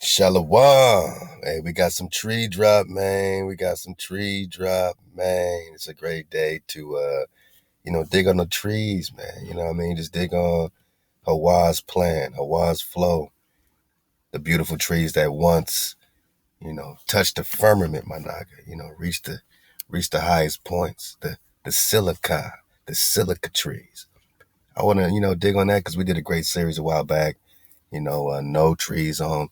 Shalom. Hey, we got some tree drop, man. It's a great day to dig on the trees, man. You know what I mean? Just dig on HaWaH's plan, HaWaH's flow, the beautiful trees that once, touched the firmament, my naga, reached the highest points, the silica trees. I wanna, dig on that because we did a great series a while back. No trees on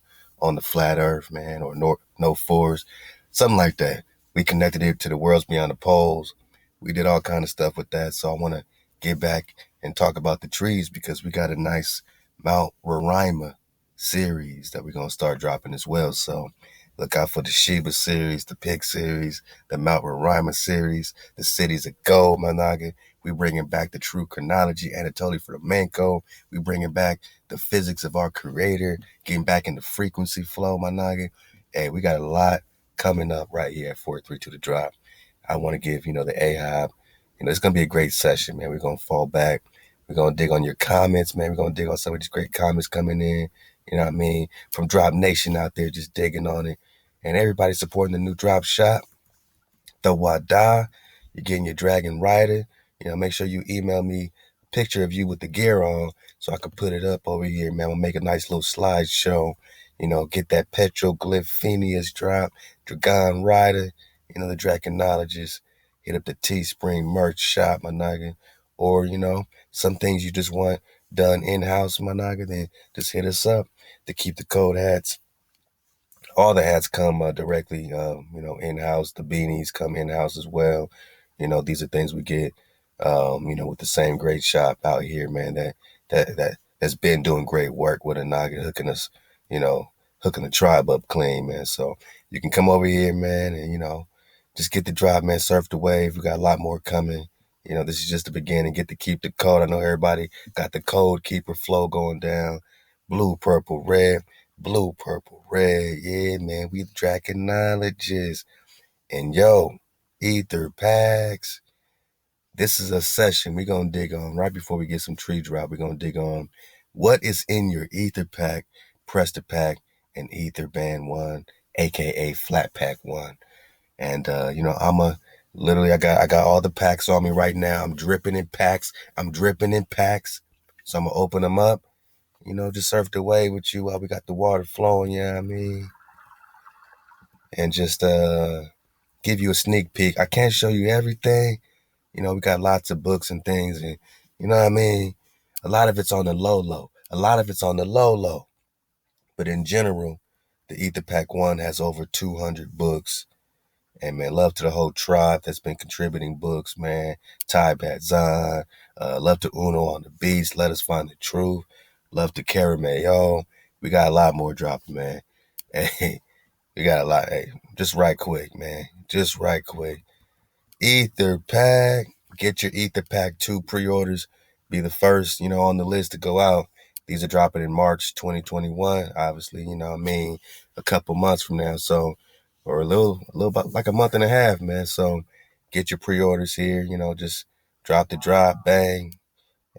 the flat earth, man, or no forests, something like that. We connected it to the worlds beyond the poles. We did all kind of stuff with that. So I want to get back and talk about the trees because we got a nice Mount Roraima series that we're going to start dropping as well. So look out for the Sheba series, the Pig series, the Mount Roraima series, the Cities of Gold, Managa. We bringing back the true chronology, Anatoly Flamenco. We bringing back the physics of our creator, getting back in the frequency flow, my naga. Hey, we got a lot coming up right here at 432 The Drop. I want to give, the AHAB. It's going to be a great session, man. We're going to fall back. We're going to dig on your comments, man. We're going to dig on some of these great comments coming in, you know what I mean? From Drop Nation out there, just digging on it. And everybody supporting the new drop shop, ThaWaDah. You're getting your Dragon Rider. Make sure you email me a picture of you with the gear on so I can put it up over here, man. We'll make a nice little slideshow. Get that Petroglyph Phineas drop, Dragon Rider, the Draconologist. Hit up the Teespring merch shop, my naga. Or, some things you just want done in-house, my naga, then just hit us up to keep the code hats. All the hats come directly, in-house. The beanies come in-house as well. These are things we get, with the same great shop out here, man, that's been doing great work with a naga, hooking the tribe up clean, man. So you can come over here, man, and, just get the drop, man, surf the wave. We got a lot more coming. This is just the beginning. Get to keep the code. I know everybody got the code keeper flow going down. Blue, purple, red. Blue, purple, red. Yeah, man, we the Draconologists. And yo, Ether Packs. This is a session we're going to dig on right before we get some tree drop. We're going to dig on what is in your Ether Pack, Prester Pack, and Ether Band 1, aka Flat Pack 1. And I got all the packs on me right now. I'm dripping in packs. So I'm gonna open them up. Just surf the wave with you while we got the water flowing, you know what I mean? And just give you a sneak peek. I can't show you everything. We got lots of books and things, and you know what I mean? A lot of it's on the low. But in general, the Ether Pack 1 has over 200 books. And man, love to the whole tribe that's been contributing books, man. Ty Badzan, love to Uno on the beats. Let us find the truth. Love to Caramayo. We got a lot more dropping, man. Hey, we got a lot. Hey, just right quick, man. Just right quick. Ether Pack. Get your Ether Pack 2 pre-orders. Be the first, on the list to go out. These are dropping in March 2021. Obviously, a couple months from now. So, or a little about like a month and a half, man. So get your pre-orders here, just drop the drop, bang,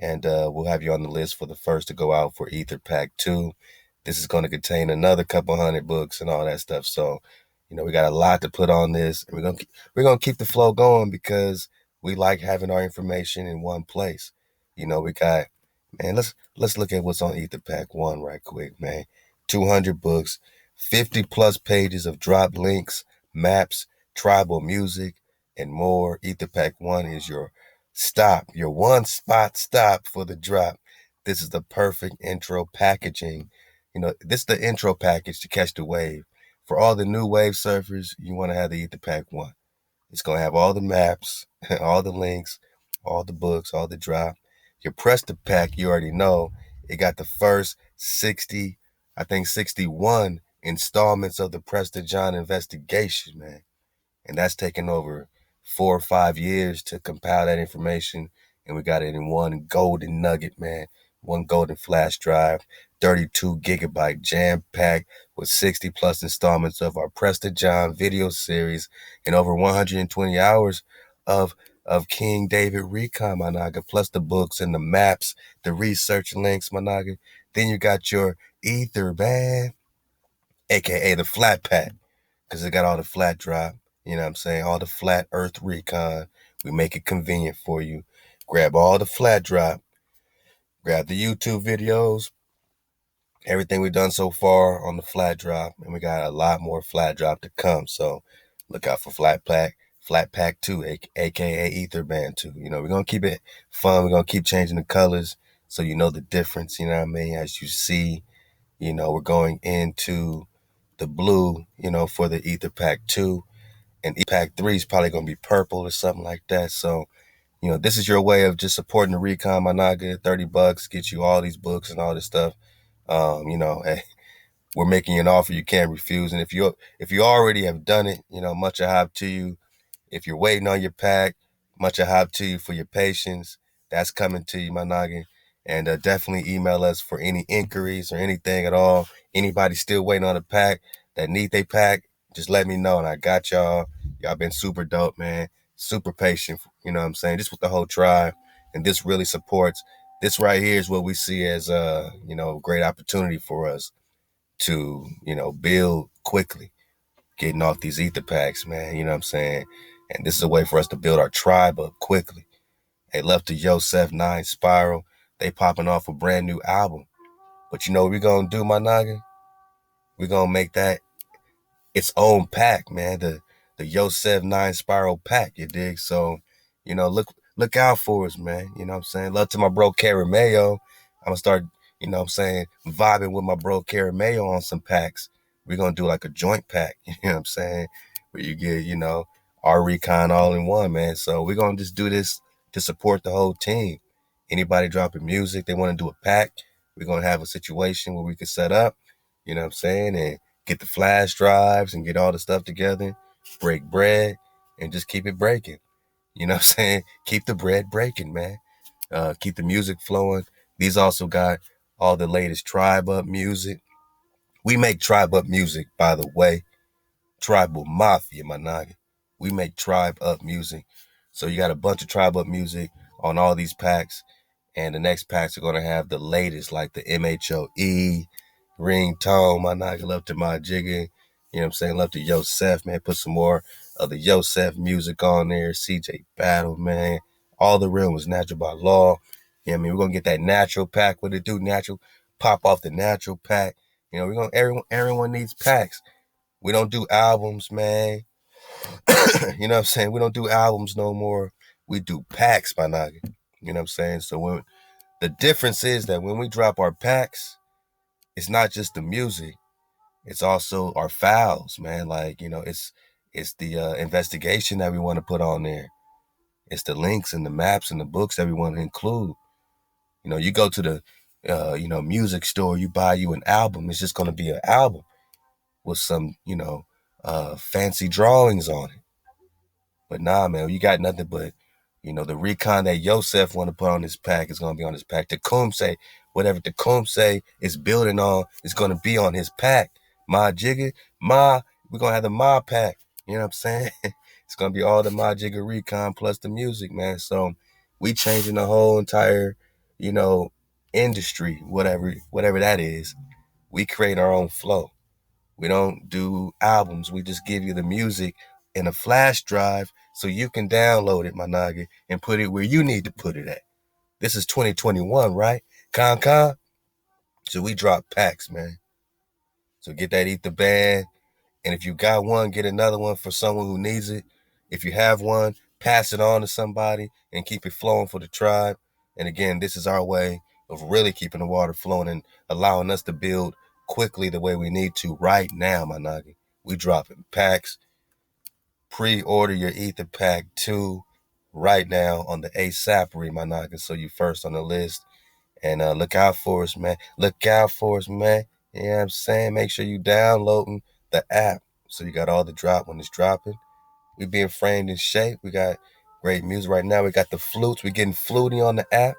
and we'll have you on the list for the first to go out for Ether Pack 2. This is going to contain another couple hundred books and all that stuff. So, we got a lot to put on this, and we're gonna keep the flow going because we like having our information in one place. We got, man, let's look at what's on Ether Pack 1 right quick, man. 200 books, 50 plus pages of drop links, maps, tribal music, and more. Ether Pack 1 is your one spot stop for the drop. This is the perfect intro packaging. This is the intro package to catch the wave. For all the new wave surfers, you want to have the Ether Pack 1. It's going to have all the maps, all the links, all the books, all the drop. Your Prester Pack, you already know, it got the first 61 installments of the Prester John investigation, man. And that's taken over 4 or 5 years to compile that information. And we got it in one golden nugget, man. One golden flash drive, 32 gigabyte jam pack with 60 plus installments of our Prester John video series and over 120 hours of King David Recon, my naga, plus the books and the maps, the research links, my naga. Then you got your Ether, man. aka the flat pack, because it got all the flat drop. You know what I'm saying? All the flat earth recon. We make it convenient for you. Grab all the flat drop, grab the YouTube videos, everything we've done so far on the flat drop, and we got a lot more flat drop to come. So look out for Flat Pack 2, aka Ether Band 2. You know, we're gonna keep it fun, we're gonna keep changing the colors so you know the difference, you know what I mean? As you see, you know, we're going into the blue, you know, for the Ether Pack 2. And Pack 3 is probably gonna be purple or something like that. So, you know, this is your way of just supporting the recon, my naga. $30 gets you all these books and all this stuff. You know, we're making you an offer you can't refuse. And if you already have done it, you know, much hype to you. If you're waiting on your pack, much hype to you for your patience. That's coming to you, my noggin. And definitely email us for any inquiries or anything at all. Anybody still waiting on a pack that need they pack, just let me know. And I got y'all. Y'all been super dope, man. Super patient, you know what I'm saying? Just with the whole tribe. And this really supports. This right here is what we see as you know, great opportunity for us to, you know, build quickly, getting off these ether packs, man. You know what I'm saying? And this is a way for us to build our tribe up quickly. Hey, love to Yosef 9 Spiral. They popping off a brand new album. But you know what we're going to do, my noggin? We're going to make that its own pack, man. The Yosef 9 Spiral pack, you dig? So, you know, look out for us, man. You know what I'm saying? Love to my bro Mayo. I'm gonna start, you know what I'm saying, vibing with my bro Mayo on some packs. We're gonna do like a joint pack, you know what I'm saying? Where you get, you know, our recon all in one, man. So we're gonna just do this to support the whole team. Anybody dropping music, they want to do a pack, we're gonna have a situation where we can set up, you know what I'm saying, and get the flash drives and get all the stuff together, break bread, and just keep it breaking. You know what I'm saying? Keep the bread breaking, man. Keep the music flowing. These also got all the latest tribe up music. We make tribe up music, by the way. Tribal Mafia, my noggin. We make tribe up music. So you got a bunch of tribe up music on all these packs. And the next packs are going to have the latest, like the MHOE, ringtone, my noggin. Love to my jigger. You know what I'm saying? Love to Yosef, man. Put some more of the Yosef music on there. CJ Battle, man. All the real was natural by law. You know what I mean? We're going to get that natural pack. What it do? Natural. Pop off the natural pack. You know, we're going to, everyone needs packs. We don't do albums, man. You know what I'm saying? We don't do albums no more. We do packs, my noggin. You know what I'm saying? So when the difference is that when we drop our packs, it's not just the music, it's also our files, man. Like, you know, it's the investigation that we want to put on there. It's the links and the maps and the books that we want to include. You know, you go to the you know, music store, you buy you an album, it's just gonna be an album with some, you know, fancy drawings on it. But nah, man, you got nothing but, you know, the recon that Yosef want to put on his pack is going to be on his pack. Tecumseh, whatever Tecumseh is building on is going to be on his pack. Ma Jigga, we're going to have the Ma pack. You know what I'm saying? It's going to be all the Ma Jigga recon plus the music, man. So we changing the whole entire, you know, industry, whatever that is. We create our own flow. We don't do albums. We just give you the music in a flash drive so you can download it, my noggin, and put it where you need to put it at. This is 2021, right? Con. So we drop packs, man. So get that Ether band. And if you got one, get another one for someone who needs it. If you have one, pass it on to somebody and keep it flowing for the tribe. And again, this is our way of really keeping the water flowing and allowing us to build quickly the way we need to right now, my noggin. We dropping packs. Pre-order your Ether Pack 2 right now on the ASAPery, my noggin, so you first on the list. And look out for us, man. Look out for us, man. You know what I'm saying? Make sure you downloading the app so you got all the drop when it's dropping. We being framed in shape. We got great music right now. We got the flutes. We getting fluty on the app.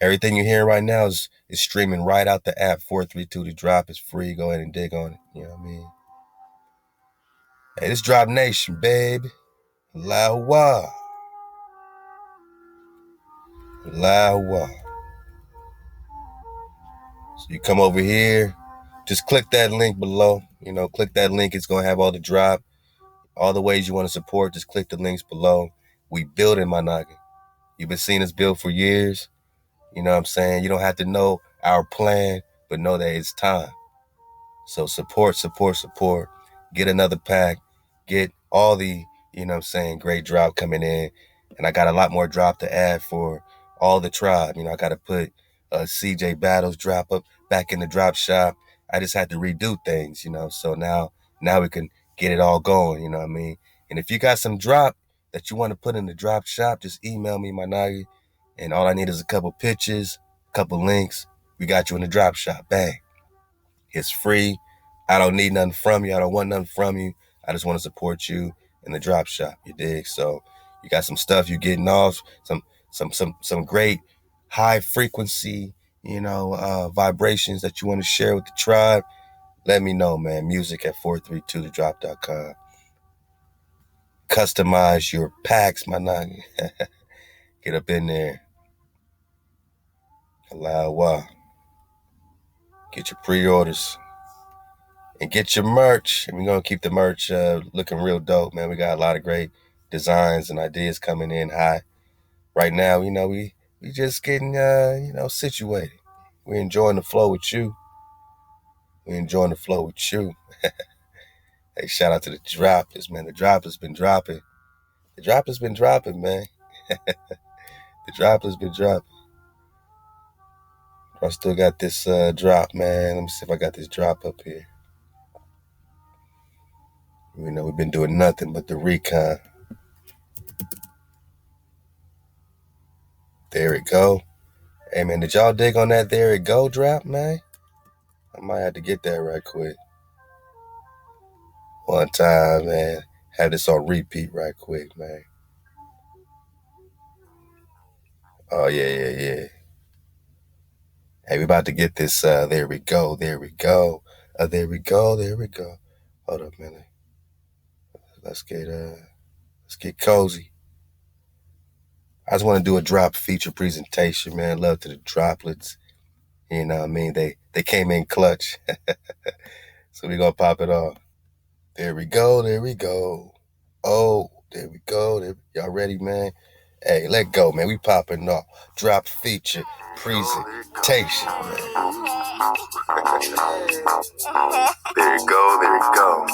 Everything you're hearing right now is streaming right out the app. 432 to drop is free. Go ahead and dig on it. You know what I mean? Hey, this Drop Nation, baby. HaWaH HaWaH. So you come over here, just click that link below. Click that link. It's going to have all the drop, all the ways you want to support. Just click the links below. We building, my noggin. You've been seeing us build for years. You know what I'm saying? You don't have to know our plan, but know that it's time. So support, support, support. Get another pack. Get all the, great drop coming in. And I got a lot more drop to add for all the tribe. I got to put CJ Battles drop up back in the drop shop. I just had to redo things, So now we can get it all going, you know what I mean? And if you got some drop that you want to put in the drop shop, just email me, my nagi. And all I need is a couple pictures, a couple links. We got you in the drop shop. Bang. It's free. I don't need nothing from you. I don't want nothing from you. I just want to support you in the drop shop. You dig? So you got some stuff you getting off, some great high frequency, vibrations that you want to share with the tribe. Let me know, man. Music at 432thedrop.com. Customize your packs, my nigga. Get up in there. HaWaH. Get your pre-orders. And get your merch. And we're going to keep the merch looking real dope, man. We got a lot of great designs and ideas coming in high. Right now, we just getting, situated. We're enjoying the flow with you. We're enjoying the flow with you. Hey, shout out to the droppers, man. The drop has been dropping. The drop has been dropping, man. The drop has been dropping. I still got this drop, man. Let me see if I got this drop up here. We've been doing nothing but the recon. There it go. Hey, man, did y'all dig on that there it go drop, man? I might have to get that right quick. One time, man. Have this on repeat right quick, man. Oh, yeah. Hey, we about to get this, there we go. There we go. Hold up, man. Let's get cozy. I just want to do a drop feature presentation, man. Love to the droplets. You know what I mean? They came in clutch. So we gonna pop it off. There we go. Oh, there we go. Y'all ready, man? Hey, let go, man. We popping off. Drop feature presentation, man. There you go. There you go.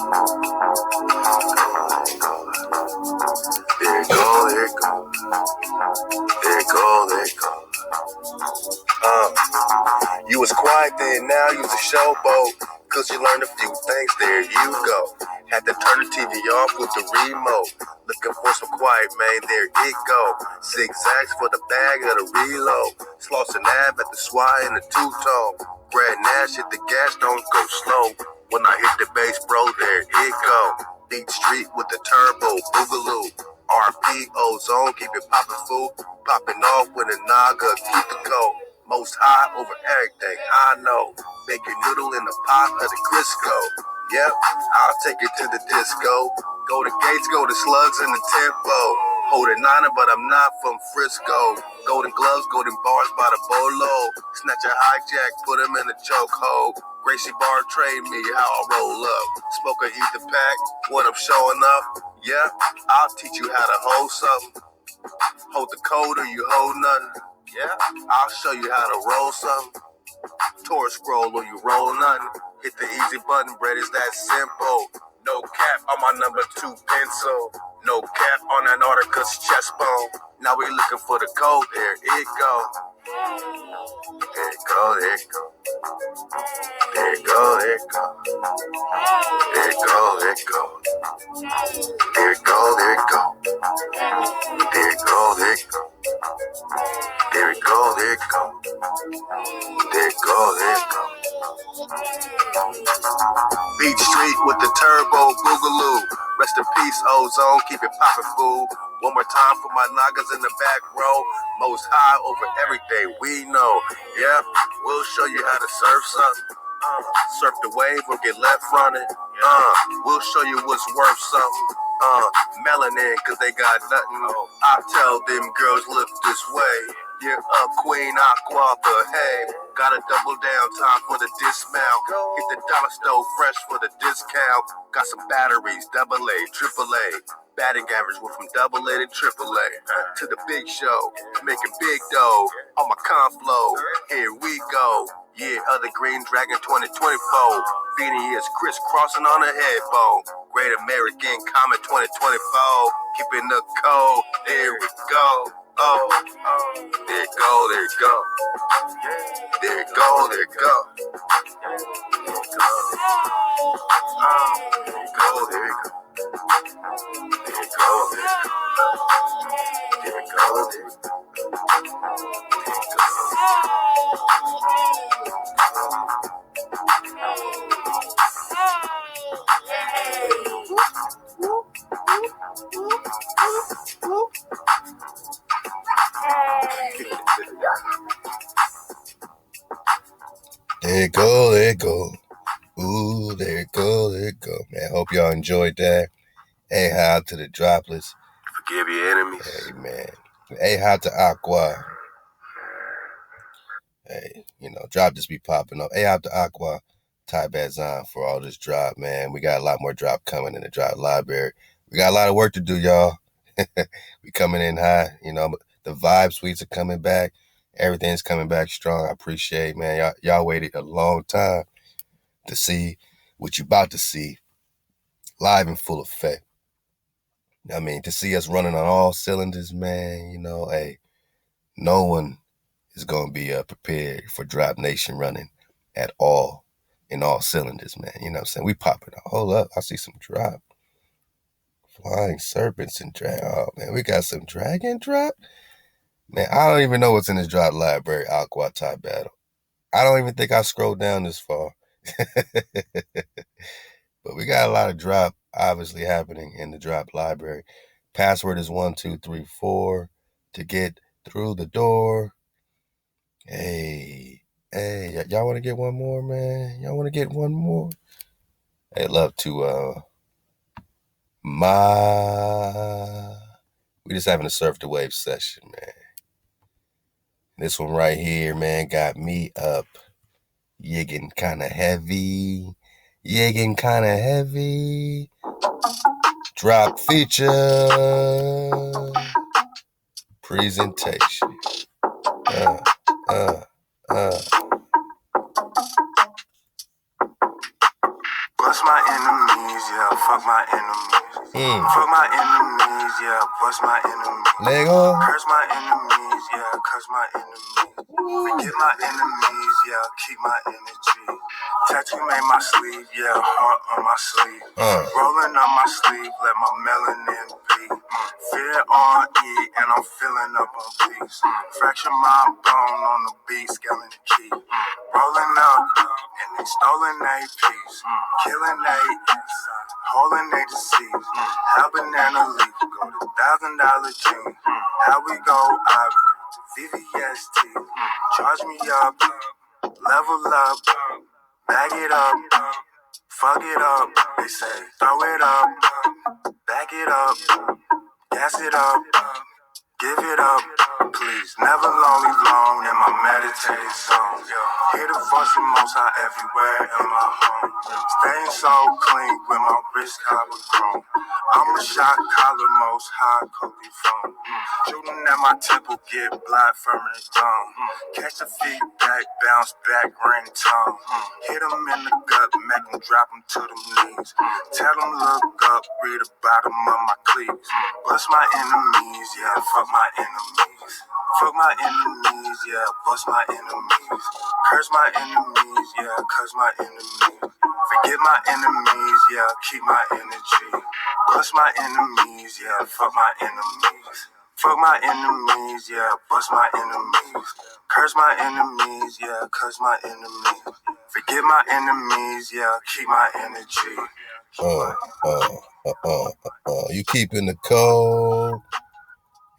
You was quiet then, now you was a showboat. Cause you learned a few things, there you go. Had to turn the TV off with the remote. Looking for some quiet, man, there it go. Zigzags for the bag of the reload. Slauson Ave at the SWI in the two-tone. Brad Nash hit the gas, don't go slow. When I hit the bass, bro, there it go. Beat Street with the turbo, boogaloo. RP, ozone, keep it poppin' fool. Popping off with a naga, keep the cold. Most high over everything, I know. Make your noodle in the pot of the Crisco. Yep, I'll take it to the disco. Go to Gates, go to Slugs in the tempo. Holding niner, but I'm not from Frisco. Golden gloves, golden bars by the bolo. Snatch a hijack, put him in a chokehold. Gracie Bar trade me how I roll up. Smoke a Etha Pak when I'm showing up. Yeah, I'll teach you how to hold something. Hold the code or you hold nothing. Yeah, I'll show you how to roll something. Taurus scroll or you roll nothing. Hit the easy button, bread is that simple. No cap on my number 2 pencil. No cap on that Nauticus chest bone. Now we looking for the code, there it go. There it go, there it go. There it go, there it go. There it go, there it go. There it go, there it go. There it go, there it go. There it go, there it go. There it go, there it go. Beach Street with the turbo boogaloo. Rest in peace, ozone, keep it poppin', fool. One more time for my nagas in the back row. Most high over everything we know. Yeah, we'll show you how to surf something. Surf the wave or get left running. We'll show you what's worth something. Melanin, cause they got nothing. I tell them girls look this way. Yeah, Queen Aqua, but hey, gotta double down, time for the dismount. Hit the dollar store fresh for the discount. Got some batteries, AA, AAA. Batting average went from AA to AAA. To the big show, making big dough. On my conflow, here we go. Yeah, other Green Dragon 2024. Beanie is crisscrossing on a headbone. Great American Comet 2024. Keeping the cold, there we go. Oh, there it go, there it go. There it go, there it go. There it go, there it go. There it go, there it go. There it go, there it go. There it go, there it go. Ooh, there it go, there it go. Man, hope y'all enjoyed that. Hey, how to the droplets. Forgive your enemies. Hey, man. Hey, how to Aqua. Hey, drop just be popping up. Hey, how to Aqua. ThaWaDah for all this drop, man. We got a lot more drop coming in the drop library. We got a lot of work to do, y'all. We coming in high. The vibe suites are coming back. Everything's coming back strong. I appreciate, man. Y'all waited a long time to see what you about to see live in full effect. I mean, to see us running on all cylinders, man, hey, no one is going to be prepared for Drop Nation running at all, in all cylinders, man. You know what I'm saying? We popping out. Hold up. I see some drop. Flying serpents and drag. Oh, man, we got some dragon drop. Man, I don't even know what's in this drop library, Aqua Type Battle. I don't even think I scrolled down this far. But we got a lot of drop obviously happening in the drop library. Password is 1234 to get through the door. Hey, y'all want to get one more, man? Y'all want to get one more? Hey, love to we just having a surf the wave session, man. This one right here, man, got me up. Yigging kind of heavy. Drop feature. Presentation. Bust my enemies, yeah, fuck my enemies. Fuck my enemies, yeah, bust my enemies. Lego. Curse my enemies, yeah, curse my enemies. Forget my enemies, yeah, keep my energy. Tattoo made my sleeve, yeah, heart on my sleeve. Rolling on my sleeve, let my melanin be. Fear on E, and I'm filling up on peace. Fracture my bone on the beat, scaling the key. Rolling up, and they stolen a piece. Killing a holding a disease. How banana leaf, go to $1,000 gym. How we go, VVST. Charge me up, level up, bag it up, fuck it up. They say, throw it up, back it up, gas it up, give it up. Please, never lonely long in my meditative zone. Hear the voice of Most High everywhere in my home. Staying so clean with my wrist collar chrome. I'm a shot collar, Most High Kobe phone. Shooting at my temple, get blood from the dome. Catch the feedback, bounce back, ring tongue. Hit them in the gut, make them drop them to them knees. Tell them look up, read the bottom of my cleats. Bust my enemies, yeah, fuck my enemies. Fuck my enemies, yeah, bust my enemies. Curse my enemies, yeah, curse my enemies. Forget my enemies, yeah, keep my energy. Bust my enemies, yeah, fuck my enemies. Fuck my enemies, yeah, bust my enemies. Curse my enemies, yeah, curse my enemies. Forget my enemies, yeah, keep my energy. You keeping the code?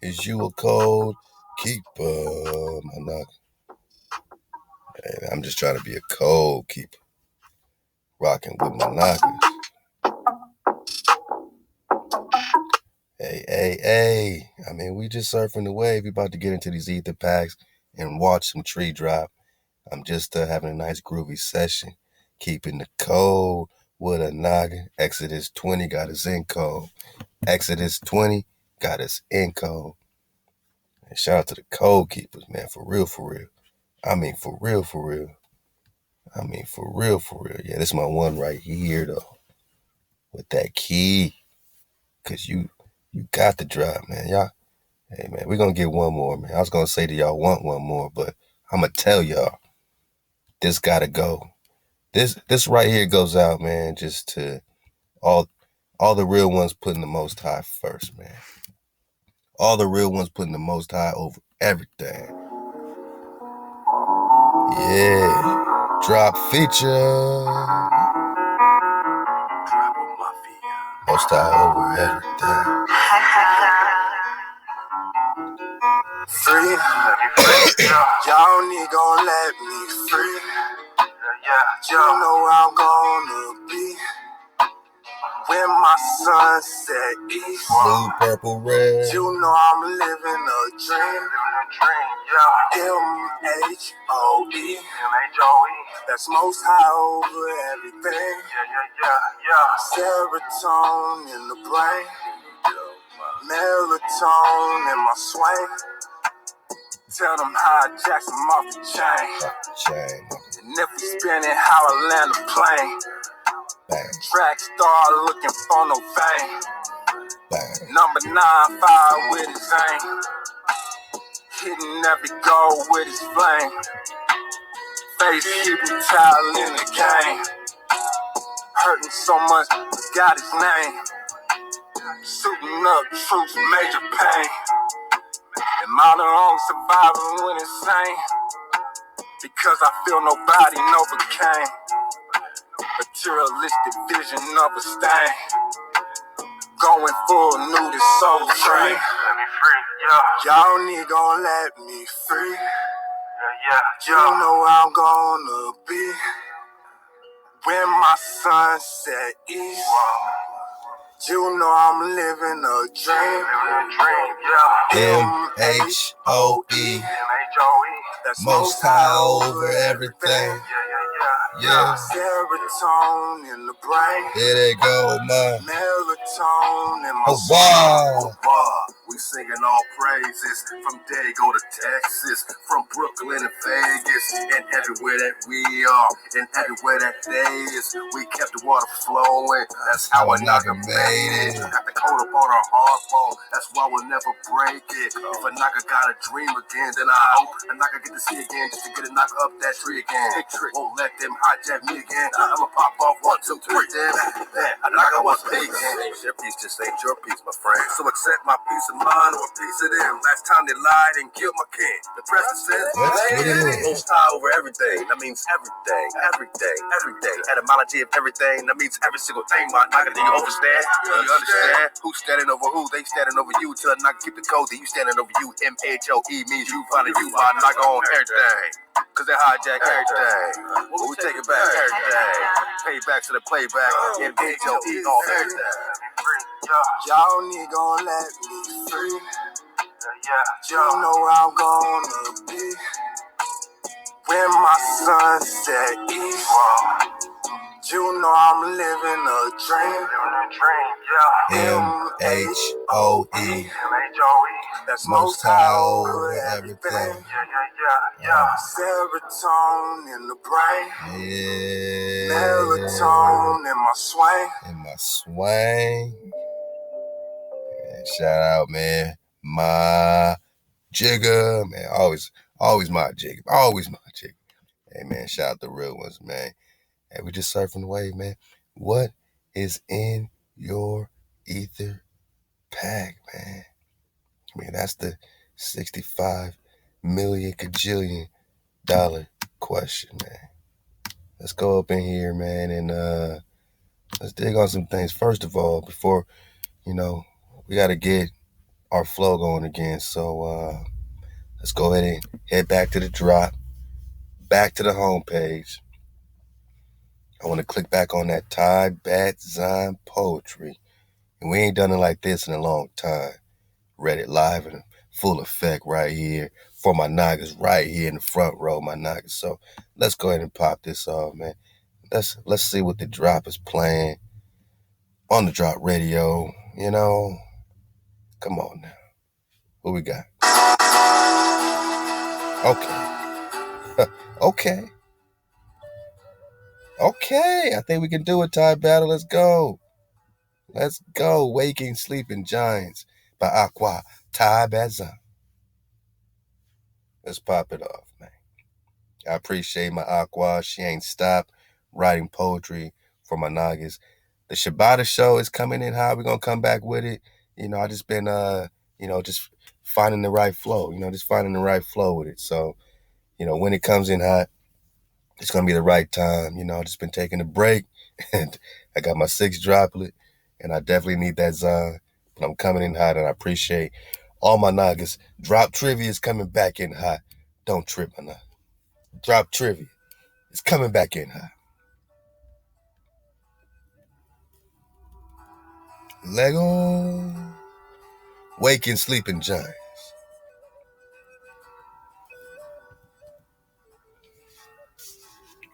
Is you a code keeper? My knocker. Hey, I'm just trying to be a code keeper. Rocking with my knockers. Hey, Hey, I mean, we just surfing the wave. We about to get into these Etha Paks and watch some tree drop. I'm just having a nice groovy session, keeping the cold with a noggin. Exodus 20 got us in cold. Exodus 20 got us in cold. And shout out to the code keepers, man, for real, for real. I mean, for real, for real. I mean, for real, for real. Yeah, this is my one right here, though, with that key. Because you got the drop, man. Y'all, hey, man, we're going to get one more, man. I was going to say to y'all want one more, but I'm going to tell y'all, this got to go. This right here goes out, man, just to all the real ones putting the Most High first, man. All the real ones putting the Most High over everything. Yeah. Drop feature. Most High over everything. Free. Y'all need gon' let me free. Y'all know where I'm gonna be when my sun set east. Blue, purple, red. You know I'm living a dream. M-H-O-E. That's Most High over everything. Serotonin in the brain. Melatonin in my swing. Tell them how I jack them off the chain. And if we spinning, how I land a plane. Bang. Track star looking for no fame. Bang. Number 9-5 with his aim. Hitting every goal with his flame. Face keeping child in the game. Hurting so much, got his name. Shooting up troops, major pain. And modern own surviving when insane. Because I feel nobody overcame. Materialistic vision of a stain. Going full nudist soul train. Y'all need gon' let me free. You know where I'm gonna be when my sun set east. You know I'm living a dream. M-H-O-E. That's Most High over everything. Yeah. Serotonin in the brain. There they go, man. Melatonin in my HaWaH. We singing all praises from Dago to Texas, from Brooklyn to Vegas, and everywhere that we are, and everywhere that they is. We kept the water flowing. That's how HaWaH made it. Got the coat up on our hard bone. That's why we'll never break it. If a Naka got a dream again, then I hope a Naka get to see again, just to get a knock up that tree again. Won't let them hijack me again. I'ma pop off 1, 2, 3. Then a Naka was peace. Your peace just ain't your peace, my friend. So accept my peace of mind or a piece of them. Last time they lied and killed my king. The president says, Most High over everything. That means everything, everything, everything. Etymology of everything. That means every single thing. My Naka, do you understand? Do you understand? Who's standing over who? They standing over you. Till Naka keep the code. Then you standing over you. M-H-O-E means you finding you. My Naka on everything. Cause they hijack everything. But we take it back everything. Payback to the playback. M-H-O-E on everything. Y'all need gon' let me free. You know where I'm gonna be when my sun set east. You know I'm living a dream. M-H-O-E. That's Most High over everything. Serotonin in the brain. Yeah. Melatonin in my swing. In my swing. And shout out, man. My jigger, man. Always my jigger. Always my jigger. Hey, man, shout out the real ones, man. Hey, we just surfing the wave, man. What is in your Etha Pak, man? I mean, that's the 65 million kajillion dollar question, man. Let's go up in here, man, and let's dig on some things. First of all, before, we got to get our flow going again. So let's go ahead and head back to the drop, back to the homepage. I want to click back on that Thai Bat Zion poetry. And we ain't done it like this in a long time. Read it live in full effect right here for my Nagas right here in the front row, my Nagas. So let's go ahead and pop this off, man. Let's see what the drop is playing on the drop radio. Come on now. What we got? Okay. Okay. Okay. I think we can do it, ThaWaDah. Let's go. Let's go. Waking Sleeping Giants by HaWaH HaWaH. Let's pop it off, man. I appreciate my HaWaH. She ain't stopped writing poetry for my Nagas. The Shabbat show is coming in hot. We're gonna come back with it. I just been just finding the right flow, just finding the right flow with it. So, when it comes in hot, it's gonna be the right time. I've just been taking a break and I got my 6th droplet and I definitely need that Zon. But I'm coming in hot and I appreciate all my Nagas. Drop trivia is coming back in hot. Don't trip, my Naga. Drop trivia is coming back in hot. Lego. Waking Sleeping Giants.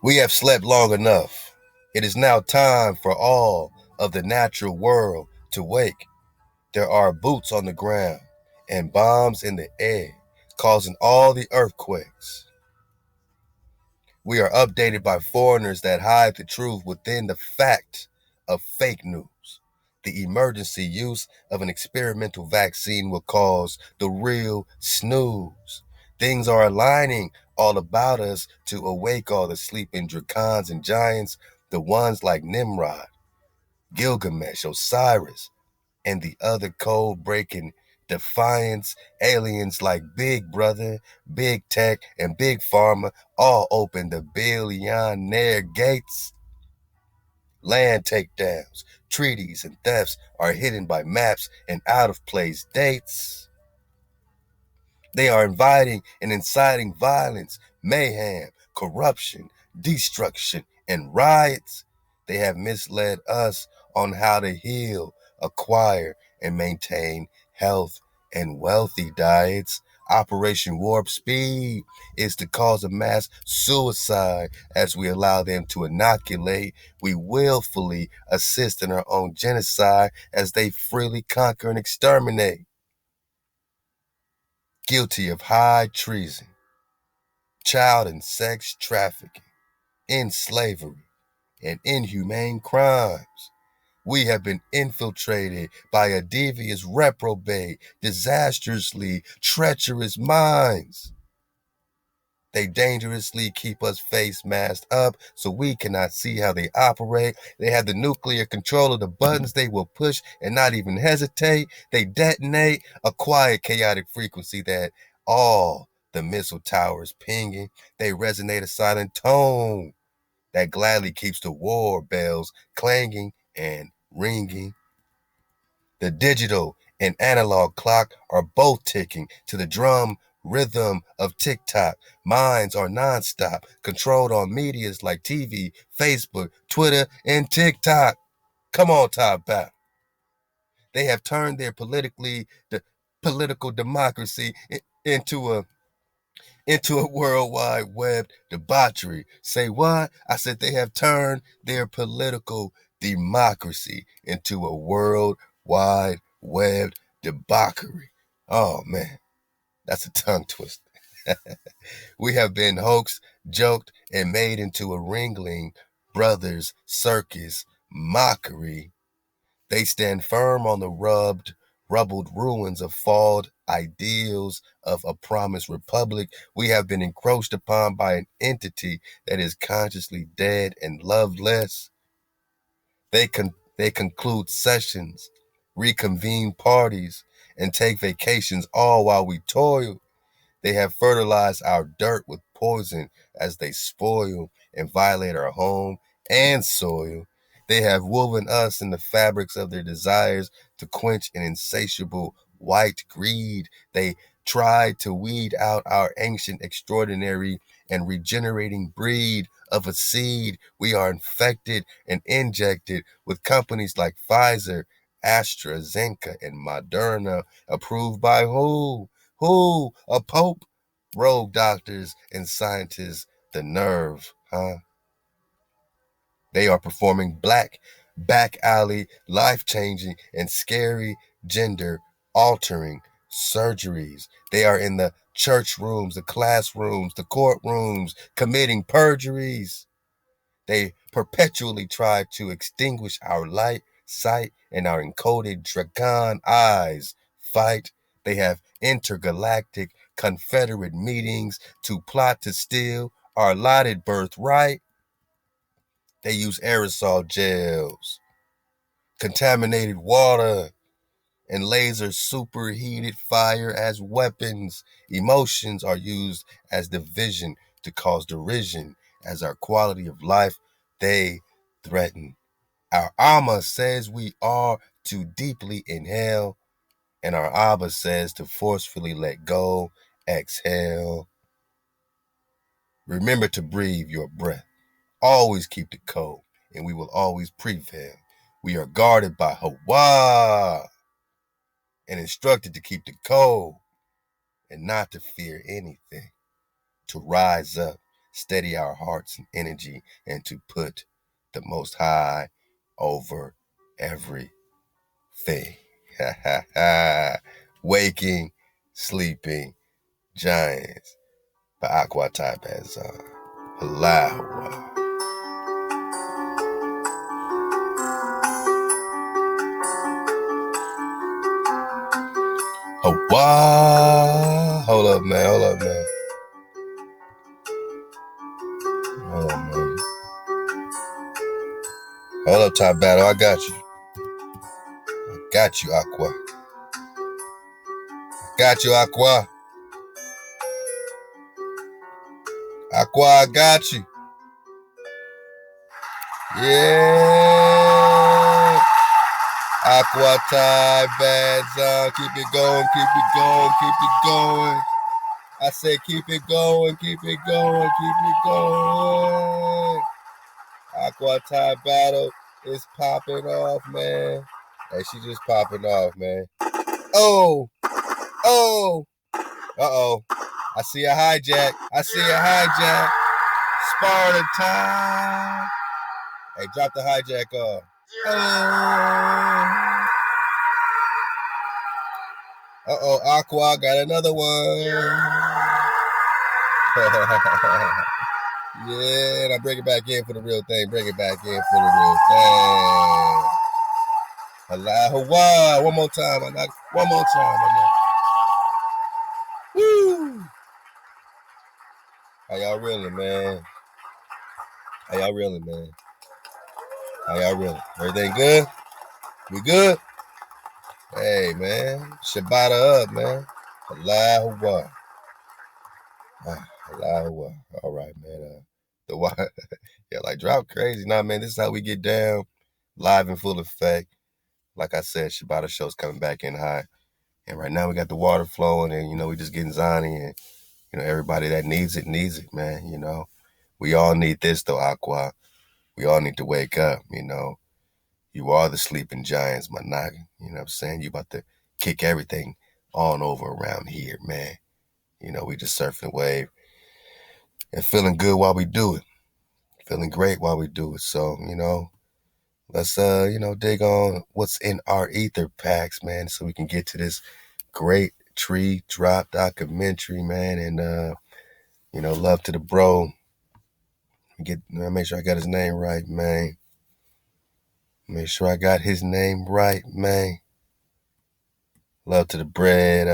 We have slept long enough. It is now time for all of the natural world to wake. There are boots on the ground and bombs in the air, causing all the earthquakes. We are updated by foreigners that hide the truth within the fact of fake news. The emergency use of an experimental vaccine will cause the real snooze. Things are aligning all about us to awake all the sleeping dracons and giants, the ones like Nimrod, Gilgamesh, Osiris, and the other code-breaking defiance aliens like Big Brother, Big Tech, and Big Pharma all open the billionaire gates. Land takedowns, treaties, and thefts are hidden by maps and out-of-place dates. They are inviting and inciting violence, mayhem, corruption, destruction, and riots. They have misled us on how to heal, acquire, and maintain health and wealthy diets. Operation Warp Speed is the cause of mass suicide. As we allow them to inoculate, we willfully assist in our own genocide as they freely conquer and exterminate. Guilty of high treason, child and sex trafficking, in slavery, and inhumane crimes. We have been infiltrated by a devious reprobate, disastrously treacherous minds. They dangerously keep us face masked up so we cannot see how they operate. They have the nuclear control of the buttons they will push and not even hesitate. They detonate a quiet, chaotic frequency that all the missile towers pinging. They resonate a silent tone that gladly keeps the war bells clanging and ringing. The digital and analog clock are both ticking to the drum rhythm of TikTok. Minds are nonstop, controlled on medias like TV, Facebook, Twitter, and TikTok. Come on, ThaWaDah. They have turned their political democracy into a worldwide web debauchery. Say what? I said they have turned their political democracy into a worldwide web debauchery. Oh man, that's a tongue twister. We have been hoaxed, joked, and made into a Ringling Brothers circus mockery. They stand firm on the rubbled ruins of false ideals of a promised republic. We have been encroached upon by an entity that is consciously dead and loveless. They conclude sessions, reconvene parties, and take vacations, all while we toil. They have fertilized our dirt with poison as they spoil and violate our home and soil. They have woven us in the fabrics of their desires to quench an insatiable white greed. They tried to weed out our ancient, extraordinary, and regenerating breed of a seed. We are infected and injected with companies like Pfizer, AstraZeneca and Moderna, approved by who? Who? A pope? Rogue doctors and scientists, the nerve, huh? They are performing black, back alley, life-changing, and scary gender-altering surgeries. They are in the church rooms, the classrooms, the courtrooms, committing perjuries. They perpetually try to extinguish our light, sight, and our encoded dragon eyes. Fight. They have intergalactic Confederate meetings to plot to steal our allotted birthright. They use aerosol gels, contaminated water, and laser superheated fire as weapons. Emotions are used as division to cause derision. As our quality of life, they threaten. Our Amma says we are to deeply inhale, and our Abba says to forcefully let go, exhale. Remember to breathe your breath. Always keep the code, and we will always prevail. We are guarded by HaWaH and instructed to keep the code and not to fear anything, to rise up, steady our hearts and energy, and to put the Most High over everything. Waking, sleeping, giants by Aqua Type as HaWaH. HaWaH. Hold up, man. Hold up, man. Hold up, man. Hold up, Top Battle. I got you. I got you, Aqua. Got you, Aqua. Aqua, I got you. Yeah. Aqua Tide, bad song. Keep it going, keep it going, keep it going. I said keep it going, keep it going, keep it going. Aqua Tide battle is popping off, man. Hey, she just popping off, man. Oh, oh, uh-oh. I see a hijack. I see a hijack. Sparta time. Hey, drop the hijack off. Uh-oh, Aqua got another one. Yeah, now bring it back in for the real thing. Bring it back in for the real thing. HaWaH. One more time. One more time. Woo! How y'all reeling, man? How y'all reeling, man? How y'all reeling? Everything good? We good? Hey, man. Shabbat up, man. HaWaH. HaWaH. All right, man. The why? Yeah, like drop crazy. Nah, man, this is how we get down. Live in full effect. Like I said, Shabbat show's coming back in high. And right now we got the water flowing and, we just getting Zani and, everybody that needs it, man, We all need this though, Aqua. We all need to wake up, You are the sleeping giants, my noggin. You know what I'm saying? You about to kick everything on over around here, man. We just surfing the wave and feeling good while we do it. Feeling great while we do it. So, let's, dig on what's in our ether packs, man, so we can get to this great tree drop documentary, man. And, love to the bro. Make sure I got his name right, man. Make sure I got his name right, man. Love to the bread.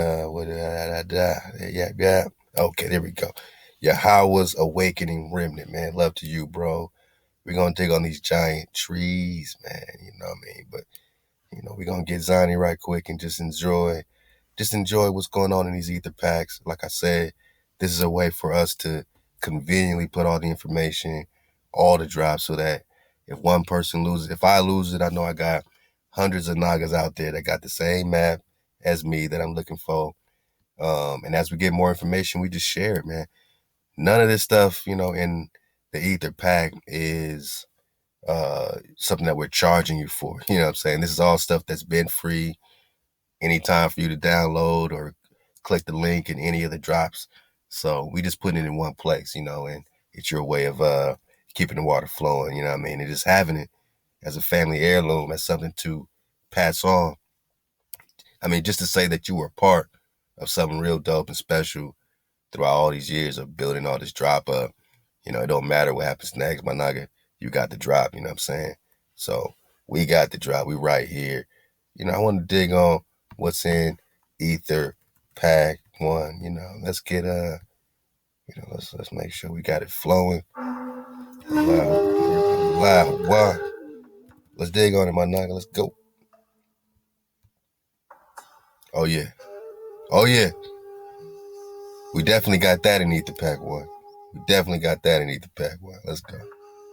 Yeah. Okay, there we go. HaWaH's Awakening Remnant, man. Love to you, bro. We're going to dig on these giant trees, man. You know what I mean? But, we're going to get Zani right quick and just enjoy what's going on in these ether packs. Like I said, this is a way for us to conveniently put all the information, all the drops, so that if one person loses, if I lose it, I know I got hundreds of Nagas out there that got the same map as me that I'm looking for. And as we get more information, we just share it, man. None of this stuff, in the ether pack is something that we're charging you for. You know what I'm saying? This is all stuff that's been free anytime for you to download or click the link in any of the drops. So we just put it in one place, and it's your way of keeping the water flowing, you know what I mean? And just having it as a family heirloom, as something to pass on. I mean, just to say that you were part of something real dope and special throughout all these years of building all this drop up. It don't matter what happens next, my nigga. You got the drop, you know what I'm saying? So we got the drop. We right here. I want to dig on what's in Ether Pak 1. Let's get let's make sure we got it flowing. Live. Wow. Let's dig on it, my nigga. Let's go. Oh yeah. Oh yeah. We definitely got that in Etha Pak 1. We definitely got that in Etha Pak 1. Let's go.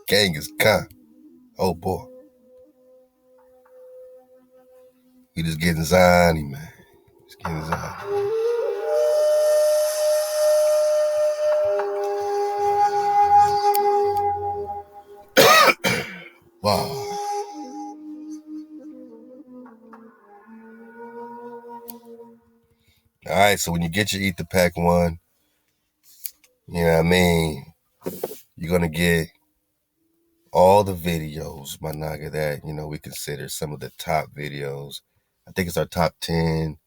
Gang is con. Oh boy. We just getting Zani, man. Just getting Zani. Wow. All right, so when you get your Etha Pak 1, you know what I mean, you're going to get all the videos, my naga, that, we consider some of the top videos. I think it's our top 10,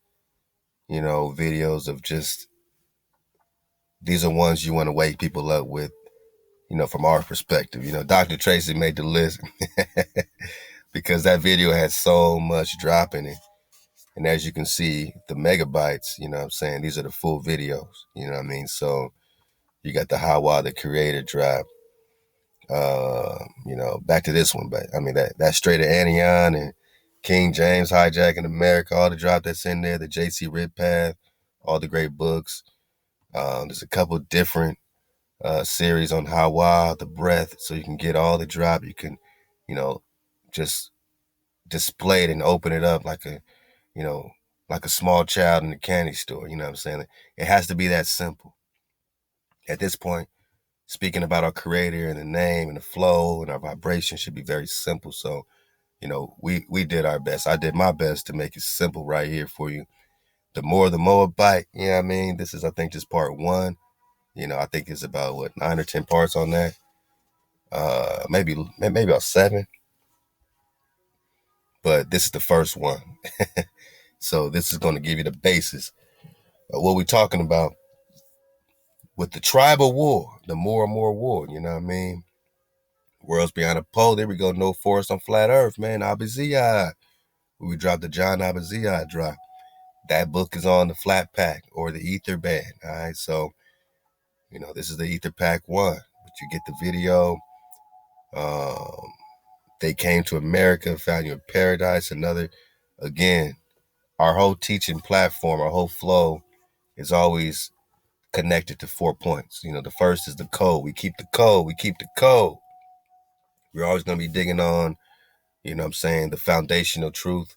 videos of just, these are ones you want to wake people up with, from our perspective. Dr. Tracy made the list because that video had so much drop in it. And as you can see, the megabytes, you know what I'm saying, these are the full videos, you know what I mean? So you got the HaWaH, the creator drop. Back to this one, but I mean that straight to Anion and King James hijacking America, all the drop that's in there, the JC Rip Path, all the great books. There's a couple different series on HaWaH, the breath, so you can get all the drop. You can, just display it and open it up like a small child in a candy store. You know what I'm saying? It has to be that simple. At this point, speaking about our creator and the name and the flow and our vibration should be very simple. So, we did our best. I did my best to make it simple right here for you. The more bite, you know what I mean? This is, I think, just part 1. I think it's about 9 or 10 parts on that. Maybe about 7. But this is the first one. So this is going to give you the basis of what we're talking about with the tribal war, the more and more war, you know what I mean? Worlds Beyond a Pole, there we go, No Forest on Flat Earth, man, Abiziyah. We dropped the John Abiziyah drop. That book is on the Flat Pack or the Ether Band, all right? So, this is the Ether Pak 1, but you get the video. They Came to America, Found You in Paradise, another. Again, our whole teaching platform, our whole flow is always connected to 4 points. The first is the code. We keep the code. We keep the code. We're always going to be digging on, the foundational truth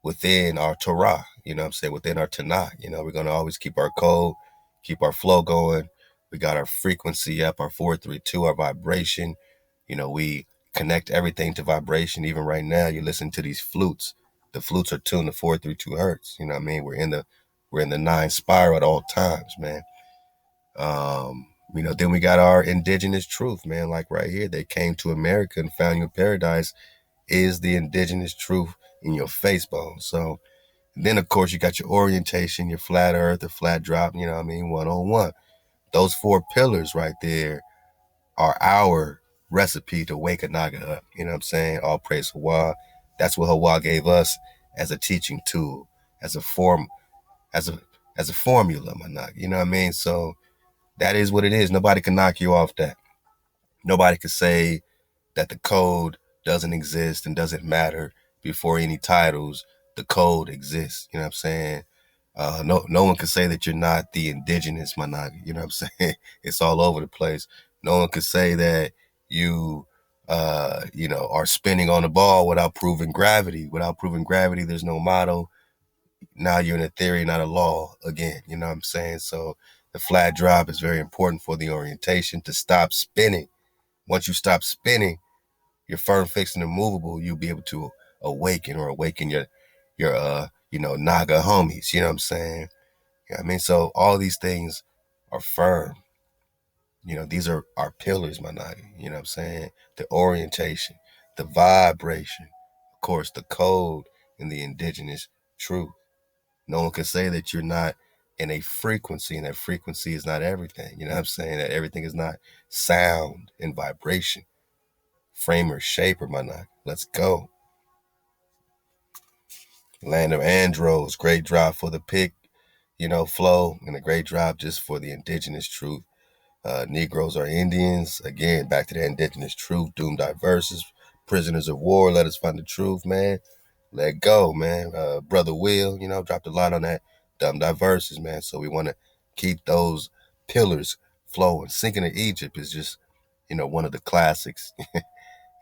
within our Torah, within our Tanakh. We're going to always keep our code, keep our flow going. We got our frequency up, our 432, our vibration. We connect everything to vibration. Even right now, you listen to these flutes. The flutes are tuned to 432 hertz. You know what I mean? We're in the 9 spiral at all times, man. Then we got our indigenous truth, man. Like right here, They Came to America and Found You in Paradise is the indigenous truth in your face bone. So then, of course, you got your orientation, your flat earth, the flat drop, 101. Those 4 pillars right there are our recipe to wake a naga up. You know what I'm saying? All praise HaWaH. That's what HaWaH gave us as a teaching tool, as a form, as a formula, my naga. You know what I mean? So that is what it is. Nobody can knock you off that. Nobody can say that the code doesn't exist and doesn't matter before any titles. The code exists. You know what I'm saying? No one can say that you're not the indigenous Managa. You know what I'm saying? It's all over the place. No one can say that you, are spinning on the ball without proving gravity. Without proving gravity, there's no model. Now you're in a theory, not a law again. You know what I'm saying? So the flat drop is very important for the orientation to stop spinning. Once you stop spinning, Your firm, fixed, and immovable, you'll be able to awaken your Naga homies. You know what I'm saying? You know what I mean? So all these things are firm. These are our pillars, my Naga. You know what I'm saying? The orientation, the vibration, of course, the code, and the indigenous truth. No one can say that you're not in a frequency, and that frequency is not everything. You know what I'm saying? That everything is not sound and vibration, framer, shaper, my Naga. Let's go. Land of Andros, great drop for the pick, flow, and a great drop just for the indigenous truth. Negroes are Indians. Again, back to the indigenous truth. Doomed diverses, prisoners of war. Let us find the truth, man. Let go, man. Brother Will, dropped a lot on that. Dumb diverses, man. So we want to keep those pillars flowing. Sinking to Egypt is just, one of the classics.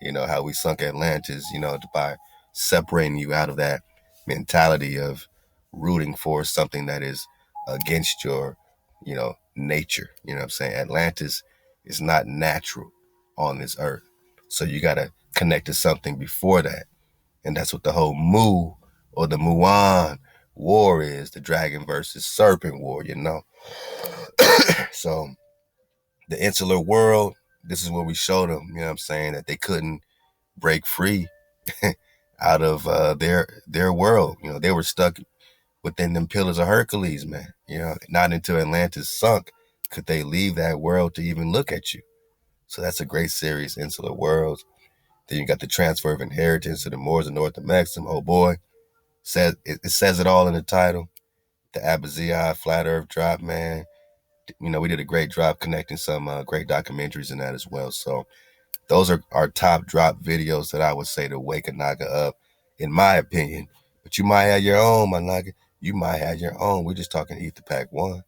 How we sunk Atlantis, by separating you out of that mentality of rooting for something that is against your, nature. You know what I'm saying? Atlantis is not natural on this earth. So you got to connect to something before that. And that's what the whole Mu or the Muan war is, the dragon versus serpent war. So the insular world, this is where we showed them, you know what I'm saying, that they couldn't break free out of their world. They were stuck within them pillars of Hercules, man. Not until Atlantis sunk could they leave that world to even look at you. So that's a great series, Insular Worlds. Then you got the transfer of inheritance to the Moors of North Maxim. Oh boy, it says it all in the title. The Abazii Flat Earth drop, man. We did a great drop connecting some great documentaries in that as well. So those are our top drop videos that I would say to wake a Naga up, in my opinion. But you might have your own, my Naga. You might have your own. We're just talking Etha Pak 1.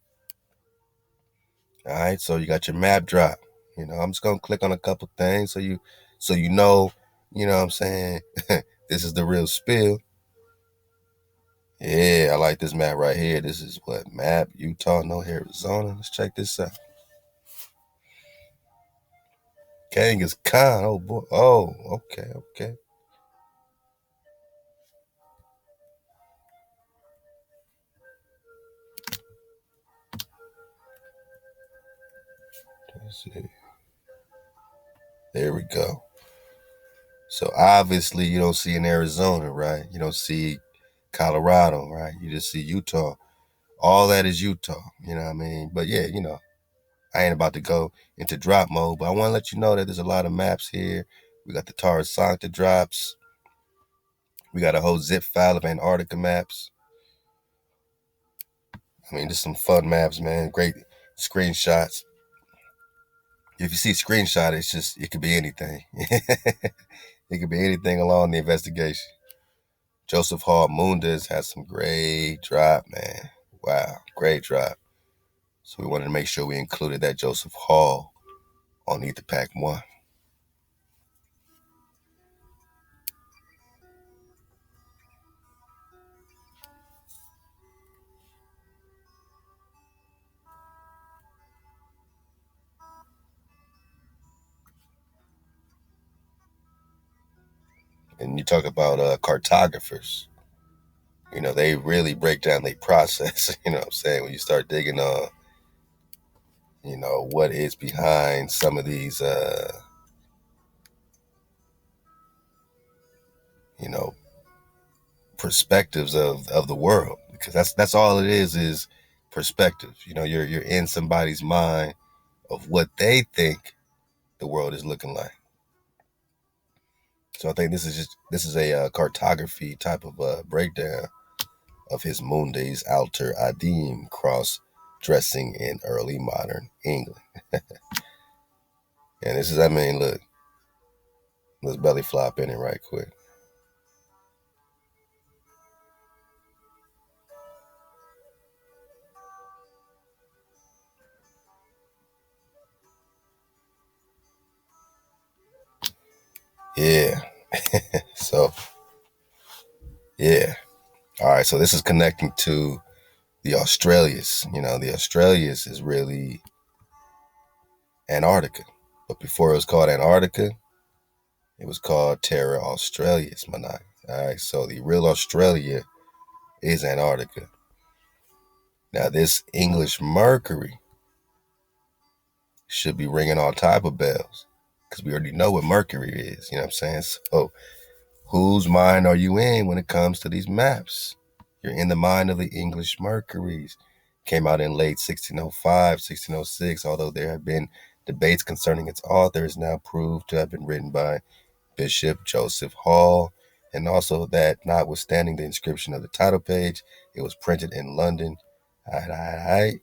All right, so you got your map drop. I'm just gonna click on a couple things so you know what I'm saying, this is the real spill. Yeah, I like this map right here. This is what map, Utah, no Arizona. Let's check this out. Kangas Khan. Oh boy. Oh, okay. Let's see. There we go. So obviously you don't see in Arizona, right? You don't see Colorado, right? You just see Utah. All that is Utah, you know what I mean? But yeah, I ain't about to go into drop mode, but I want to let you know that there's a lot of maps here. We got the Tara Sancta drops. We got a whole zip file of Antarctica maps. I mean, just some fun maps, man. Great screenshots. If you see screenshot, it could be anything. It could be anything along the investigation. Joseph Hall Mundez has some great drop, man. Wow, great drop. So we wanted to make sure we included that Joseph Hall on Etha Pak 1. And you talk about cartographers. They really break down their process. You know what I'm saying? When you start digging on, what is behind some of these, you know, perspectives of the world, because that's all it is perspective. You're in somebody's mind of what they think the world is looking like. So I think this is a cartography type of breakdown of his Mundi's Alter Adim cross dressing in early modern England. And this is, I mean, look, let's belly flop in it right quick. Yeah. So, yeah. All right. So this is connecting to the Australias. The Australias is really Antarctica. But before it was called Antarctica, It was called Terra Australis, Manak. All right, so the real Australia is Antarctica. Now, this English Mercury should be ringing all type of bells because we already know what Mercury is. You know what I'm saying? So, whose mind are you in when it comes to these maps? You're in the mind of the English Mercuries. Came out in late 1605, 1606, although there have been debates concerning its author, is now proved to have been written by Bishop Joseph Hall, and also that notwithstanding the inscription of the title page, it was printed in London. Aight.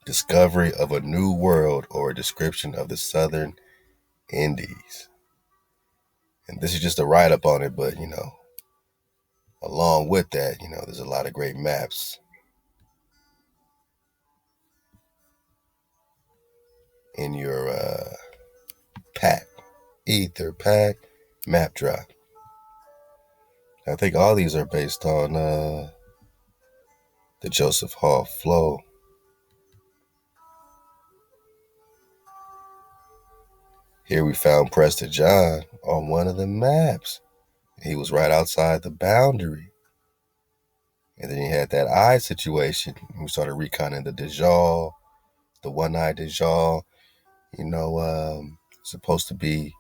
Discovery of a New World, or a description of the Southern Indies. And this is just a write up on it, but along with that, there's a lot of great maps in your pack, Ether Pak map drop. I think all these are based on the Joseph Hall flow. Here we found Prester John on one of the maps. He was right outside the boundary. And then you had that eye situation. We started reconning the Dajjal, the one-eyed Dajjal, supposed to be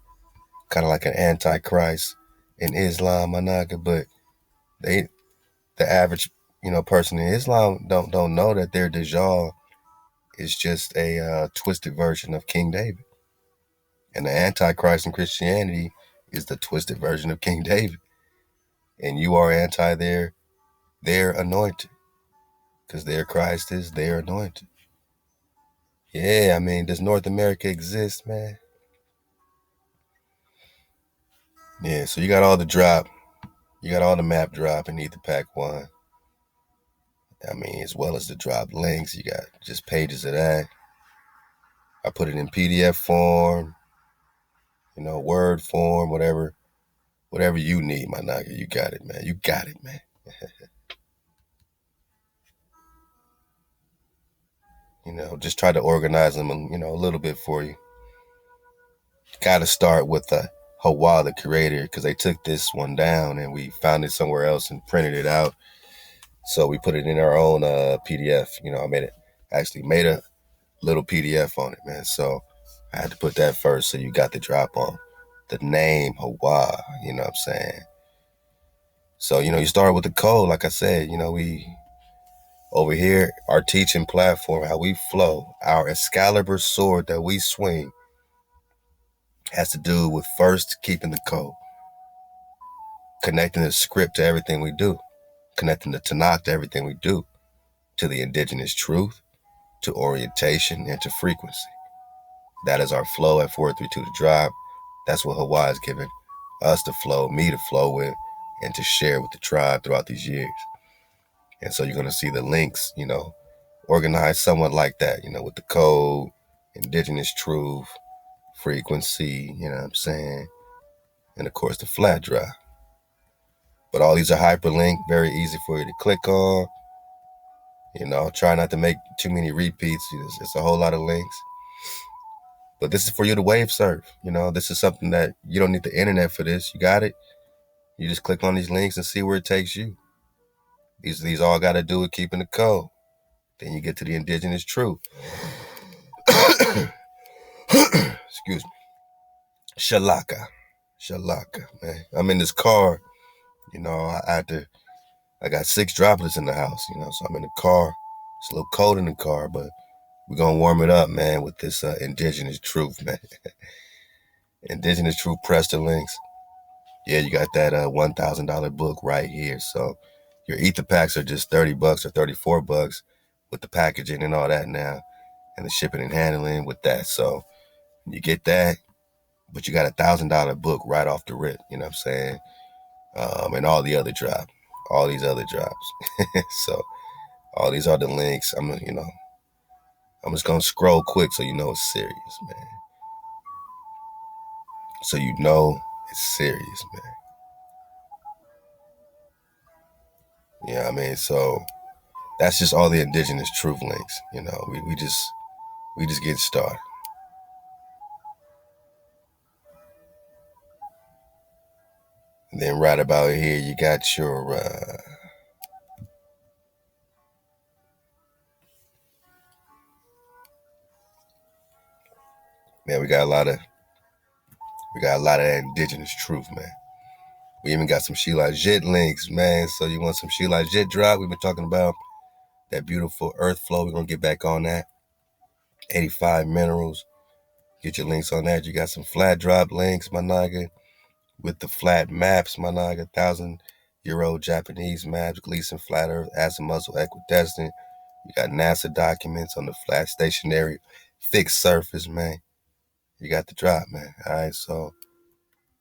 kind of like an antichrist in Islam, Managa, but the average, person in Islam don't know that their Dajjal is just a twisted version of King David. And the antichrist in Christianity is the twisted version of King David. And you are anti their anointed, because their Christ is their anointed. Yeah, I mean, does North America exist, man? Yeah, so you got all the drop. You got all the map drop in Etha Pak 1. I mean, as well as the drop links, you got just pages of that. I put it in PDF form, Word form, whatever you need, my nigga. You got it, man. You got it, man. Just try to organize them, a little bit for you. Got to start with HaWaH, the creator, because they took this one down and we found it somewhere else and printed it out. So we put it in our own PDF. I made a little PDF on it, man. So I had to put that first, so you got the drop on the name HaWaH. You know what I'm saying? So you start with the code, like I said. We over here, our teaching platform, how we flow, our Excalibur sword that we swing, has to do with first keeping the code, connecting the script to everything we do, connecting the Tanakh to everything we do, to the indigenous truth, to orientation, and to frequency. That is our flow at 432 to drop. That's what HaWaH has given us to flow, me to flow with, and to share with the tribe throughout these years. And so you're going to see the links, organized somewhat like that, with the code, indigenous truth, frequency, you know what I'm saying? And of course, the flat drive. But all these are hyperlinked, very easy for you to click on. Try not to make too many repeats. It's a whole lot of links. But this is for you to wave surf. This is something that you don't need the internet for this. You got it. You just click on these links and see where it takes you. These all got to do with keeping the code. Then you get to the indigenous truth. Excuse me. Shalaka, man. I'm in this car. I got 6 droplets in the house, so I'm in the car. It's a little cold in the car, but we're going to warm it up, man, with this indigenous truth, man. Indigenous truth Prester links. Yeah, you got that $1,000 book right here. So your Ether Paks are just $30 or $34 with the packaging and all that now, and the shipping and handling with that. So you get that, but you got $1,000 book right off the rip. You know what I'm saying? And all the other drops, all these other drops. So all these are the links. I'm just gonna scroll quick so you know it's serious, man. So you know it's serious, man. Yeah, I mean, so that's just all the indigenous truth links. We just We just getting started. And then right about here, you got your man. We got a lot of that indigenous truth, man. We even got some Sheila Jit links, man. So you want some Sheila Jit drop? We've been talking about that beautiful earth flow. We're gonna get back on that. 85 minerals. Get your links on that. You got some flat drop links, my naga, with the flat maps, my naga. 1,000-year-old Japanese maps, Gleason flat earth, azimuthal equidistant. You got NASA documents on the flat stationary fixed surface, man. You got the drop, man. All right, so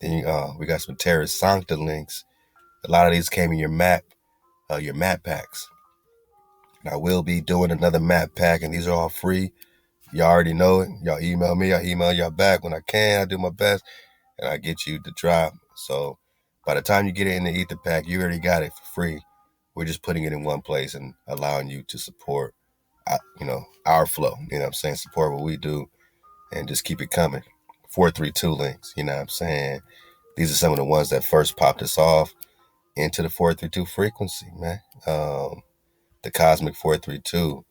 then we got some Terra Sancta links. A lot of these came in your map packs. And I will be doing another map pack, and these are all free. Y'all already know it. Y'all email me. I email y'all back when I can. I do my best, and I get you the drop. So by the time you get it in the Ether pack, you already got it for free. We're just putting it in one place and allowing you to support, our flow. You know what I'm saying? Support what we do, and just keep it coming. 432 links. You know what I'm saying? These are some of the ones that first popped us off into the 432 frequency, man. The Cosmic 432.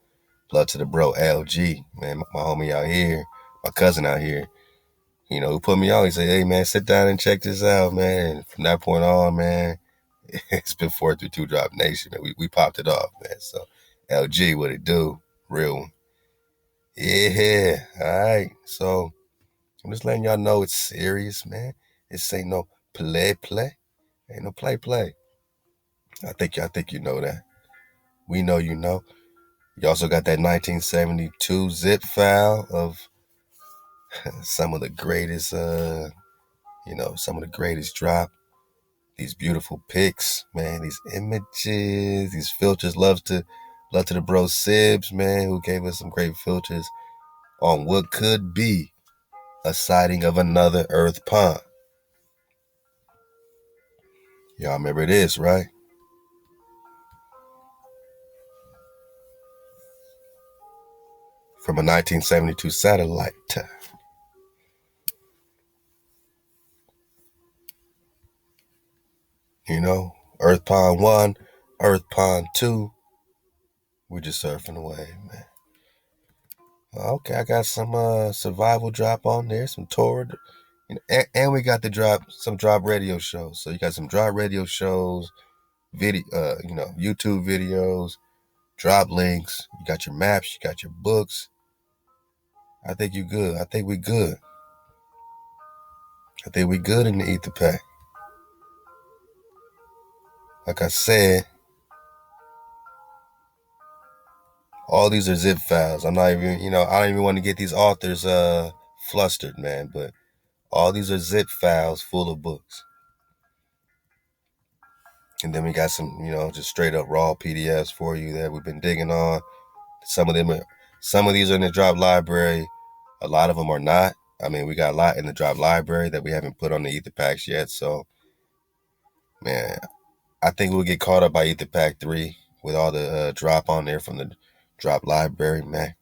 Love to the bro LG, man, my homie out here, my cousin out here, who put me on. He said, hey, man, sit down and check this out, man. And from that point on, man, it's been 432 Drop Nation, man. We popped it off, man. So LG, what it do? Real one. Yeah, all right. So I'm just letting y'all know it's serious, man. This ain't no play. Ain't no play. I think you know that. We know you know. You also got that 1972 zip file of some of the greatest, some of the greatest drop. These beautiful pics, man. These images, these filters. Love to the bro Sibs, man, who gave us some great filters on what could be a sighting of another Earth pond. Y'all remember this, right? From a 1972 satellite. Earth Pond 1, Earth Pond 2. We're just surfing away, man. Okay, I got some survival drop on there, some Torah, and we got some drop radio shows. So you got some drop radio shows, video, YouTube videos, drop links. You got your maps, you got your books. I think you good. I think we good. I think we good in the Ether Pack. Like I said, all these are zip files. I'm not even, I don't even want to get these authors flustered, man. But all these are zip files full of books. And then we got some, just straight up raw PDFs for you that we've been digging on. Some of these are in the drop library. A lot of them are not. I mean, we got a lot in the drop library that we haven't put on the Ether Packs yet. So, man, I think we'll get caught up by Ether Pack 3 with all the drop on there from the drop library, man.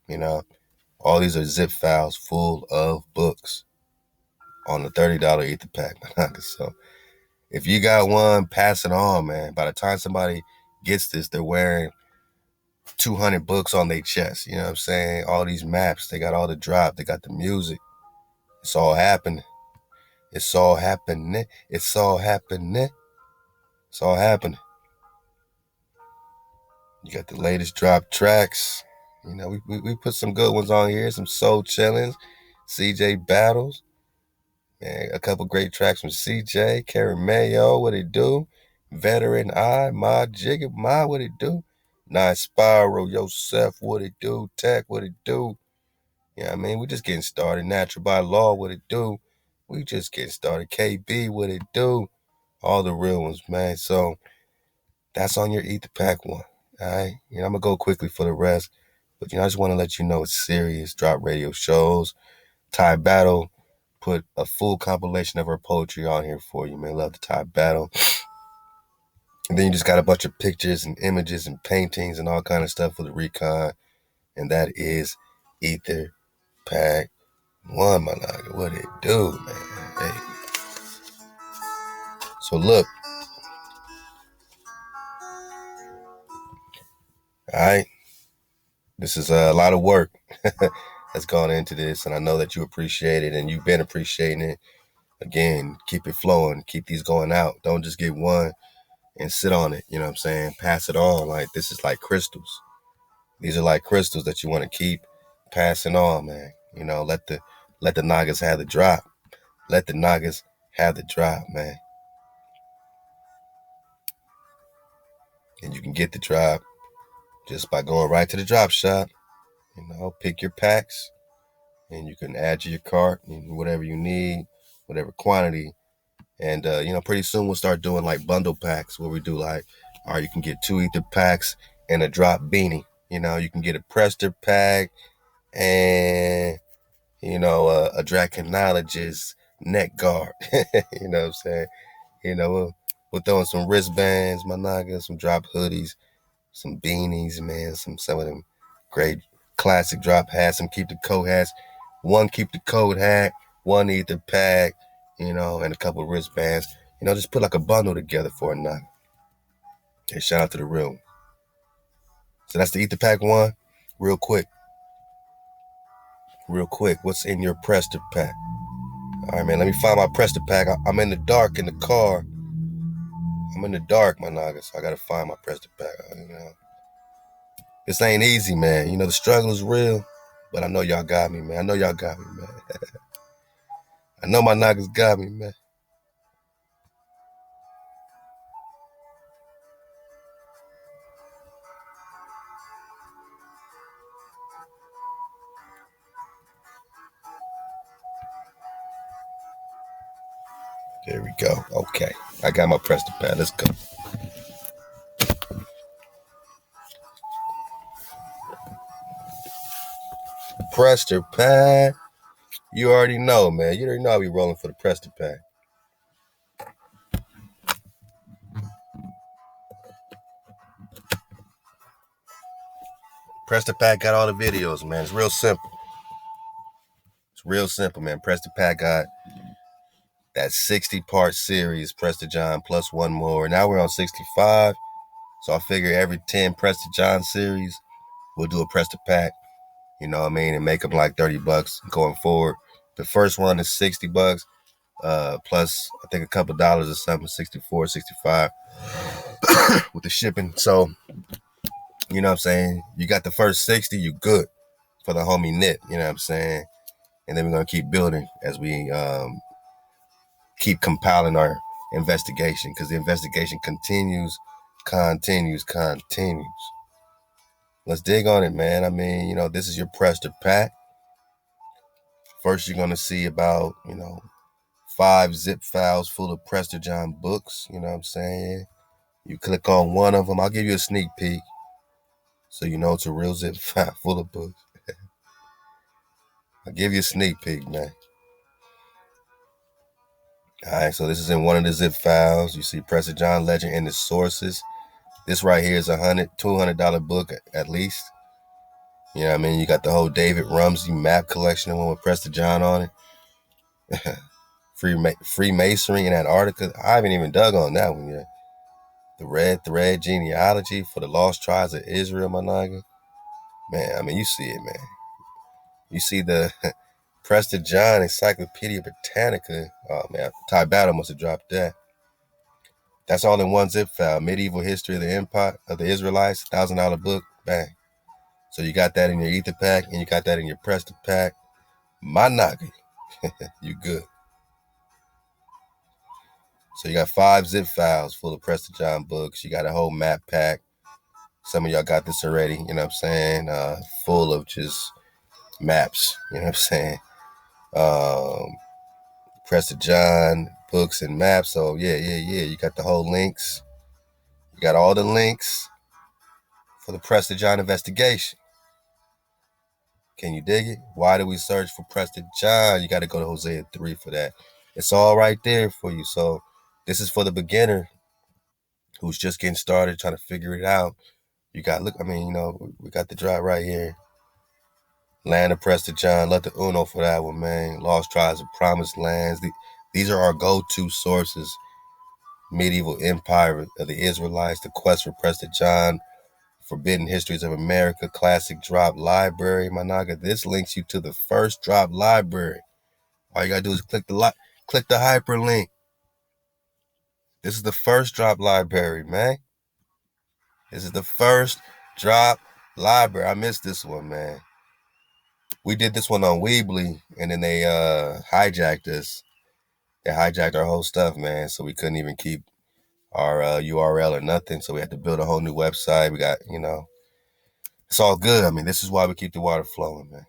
All these are zip files full of books on the $30 Ether Pack. So, if you got one, pass it on, man. By the time somebody gets this, they're wearing 200 books on their chest. You know what I'm saying? All these maps, they got all the drop, they got the music. It's all happening. It's all happening. It's all happening. It's all happening. You got the latest drop tracks. We put some good ones on here. Some Soul Chillings, CJ Battles. Man, a couple great tracks from CJ, Karen Mayo, what it do? Veteran I, Ma Jigga, Ma, what it do? Nine Spiral, Yosef, what it do? Tech, what it do? We just getting started. Natural by Law, what it do? We just getting started. KB, what it do? All the real ones, man. So that's on your Ether Pack one. All right. I'm going to go quickly for the rest. But, I just want to let you know it's serious. Drop radio shows. Thai Battle put a full compilation of her poetry on here for you, man. Love the Thai Battle. And then you just got a bunch of pictures and images and paintings and all kind of stuff for the recon. And that is Ether Pak 1, my nigga. What it do, man? Hey. So look, all right. This is a lot of work that's gone into this, and I know that you appreciate it, and you've been appreciating it. Again, keep it flowing, keep these going out. Don't just get one and sit on it. You know what I'm saying? Pass it on. Like this is like crystals. These are like crystals that you want to keep passing on, man. You know, let the Nagas have the drop. Let the Nagas have the drop, man. And you can get the drop just by going right to the drop shop. You know, pick your packs, and you can add to your cart and whatever you need, whatever quantity. And you know, pretty soon we'll start doing like bundle packs where we do like, all right, you can get 2 ether packs and a drop beanie. You know, you can get a Prester pack and you know a draconologist neck guard. You know what I'm saying? You know, we'll throw in some wristbands, my naga, some drop hoodies, some beanies, man, some of them great classic drop hats, some keep the code hats. One keep the code hat, 1 ether pack, you know, and a couple of wristbands. You know, just put like a bundle together for a night. Okay, shout out to the real one. So that's the ether pack 1. Real quick. What's in your Prester pack? All right, man, let me find my Prester pack. I'm in the dark in the car. I'm in the dark, my naga, so I gotta find my Prester pack. You know, this ain't easy, man. You know, the struggle is real, but I know y'all got me, man. I know y'all got me, man. I know my nagas got me, man. There we go. Okay, I got my Prester pad. Let's go. Prester pad. You already know, man. You already know I'll be rolling for the Prester pad. Prester Pak got all the videos, man. It's real simple. It's real simple, man. Prester Pak got that 60-part series, Prester John plus 1 more. Now we're on 65. So I figure every 10 Prester John series, we'll do a Prester Pak, you know what I mean, and make them like $30 going forward. The first one is $60, plus I think a couple dollars or something, 64, 65 with the shipping. So, you know what I'm saying? You got the first 60, you good for the homie Nip, you know what I'm saying? And then we're going to keep building as we keep compiling our investigation, because the investigation continues. Let's dig on it, man. I mean, you know, this is your Prester Pak. First, you're going to see about, you know, 5 zip files full of Prester John books. You know what I'm saying? You click on one of them. I'll give you a sneak peek so you know it's a real zip file full of books. I'll give you a sneak peek, man. All right, so this is in one of the zip files. You see Prester John Legend and the sources. This right here is $200 book at least. You know what I mean? You got the whole David Rumsey map collection, the one with Prester John on it. Freemasonry in Antarctica. I haven't even dug on that one yet. The Red Thread genealogy for the lost tribes of Israel, my naga. Man, I mean, you see it, man. You see the Prester John Encyclopedia Britannica. Oh, man, Ty Battle must have dropped that. That's all in one zip file. Medieval history of the empire of the Israelites, $1,000 book. Bang. So you got that in your ether pack, and you got that in your Prester pack. My naga, you good. So you got 5 zip files full of Prester John books. You got a whole map pack. Some of y'all got this already, you know what I'm saying? Full of just maps, you know what I'm saying? Prester John books and maps. So yeah. You got the whole links. You got all the links for the Prester John investigation. Can you dig it? Why do we search for Prester John? You got to go to Hosea 3 for that. It's all right there for you. So this is for the beginner who's just getting started, trying to figure it out. You got, look, I mean, you know, we got the drive right here. Land of Prester John, let the Uno for that one, man. Lost Tribes of Promised Lands. These are our go-to sources. Medieval Empire of the Israelites, The Quest for Prester John, Forbidden Histories of America, Classic Drop Library, Managa. This links you to the first drop library. All you gotta do is click the hyperlink. This is the first drop library, man. This is the first drop library. I missed this one, man. We did this one on Weebly, and then they hijacked us. They hijacked our whole stuff, man. So we couldn't even keep our URL or nothing. So we had to build a whole new website. We got, it's all good. I mean, this is why we keep the water flowing, man.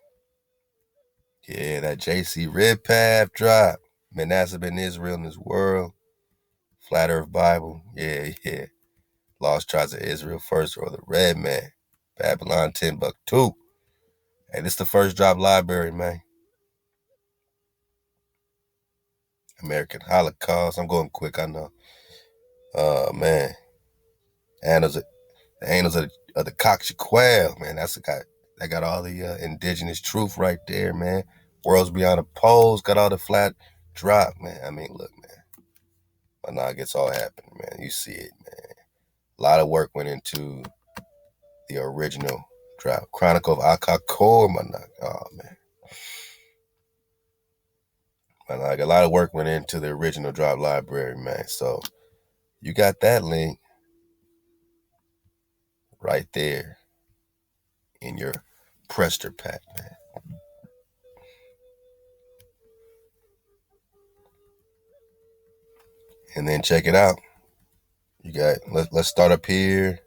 Yeah, that JC Rib Path drop. Manasseh ben Israel in this world. Flat Earth Bible. Yeah, yeah. Lost Tribes of Israel first, or the Red Man. Babylon Timbuktu. Hey, this is the first drop library, man. American Holocaust. I'm going quick, I know. Man. Annals, the Annals of the Cockchaquel, man. That's the guy that got all the indigenous truth right there, man. Worlds Beyond the Poles got all the flat drop, man. I mean, look, man. But now it's all happening, man. You see it, man. A lot of work went into the original drop. Chronicle of Akakor, man. Oh, man. Like a lot of work went into the original drop library, man. So you got that link right there in your Prester Pak, man. And then check it out. You got let's start up here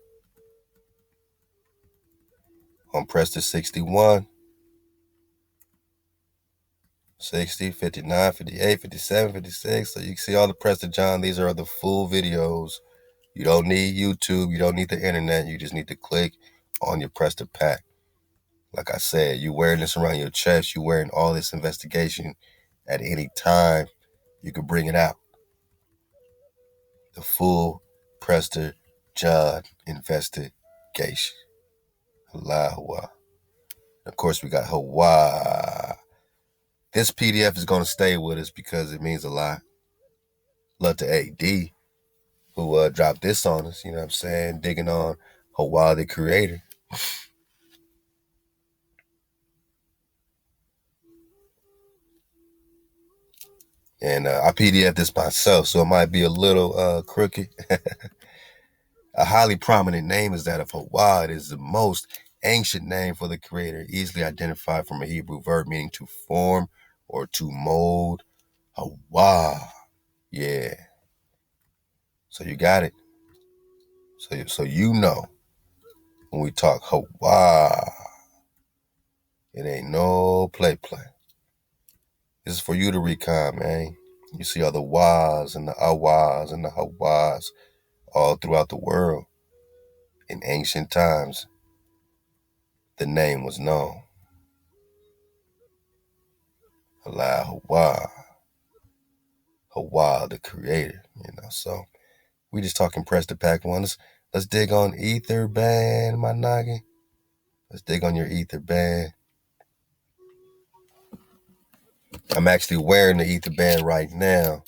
on Prester 61, 60, 59, 58, 57, 56. So you can see all the Prester John. These are the full videos. You don't need YouTube. You don't need the internet. You just need to click on your Prester Pak. Like I said, you wearing this around your chest. You wearing all this investigation at any time. You can bring it out. The full Prester John investigation. HaWaH. Of course, we got HaWaH. This PDF is going to stay with us because it means a lot. Love to AD who dropped this on us, you know what I'm saying? Digging on HaWaH the creator. And I PDF this myself, so it might be a little crooked. A highly prominent name is that of HaWaH. It is the most ancient name for the creator, easily identified from a Hebrew verb meaning to form or to mold. HaWaH. Yeah. So you got it. So you know when we talk HaWaH, it ain't no play. This is for you to recon, man. You see all the wahs and the awahs and the hawahs all throughout the world. In ancient times, the name was known. Allah HaWaH, HaWaH the creator, So we just talking Prester Pak one. Let's dig on Ether Band, my noggin. Let's dig on your Ether Band. I'm actually wearing the Ether Band right now.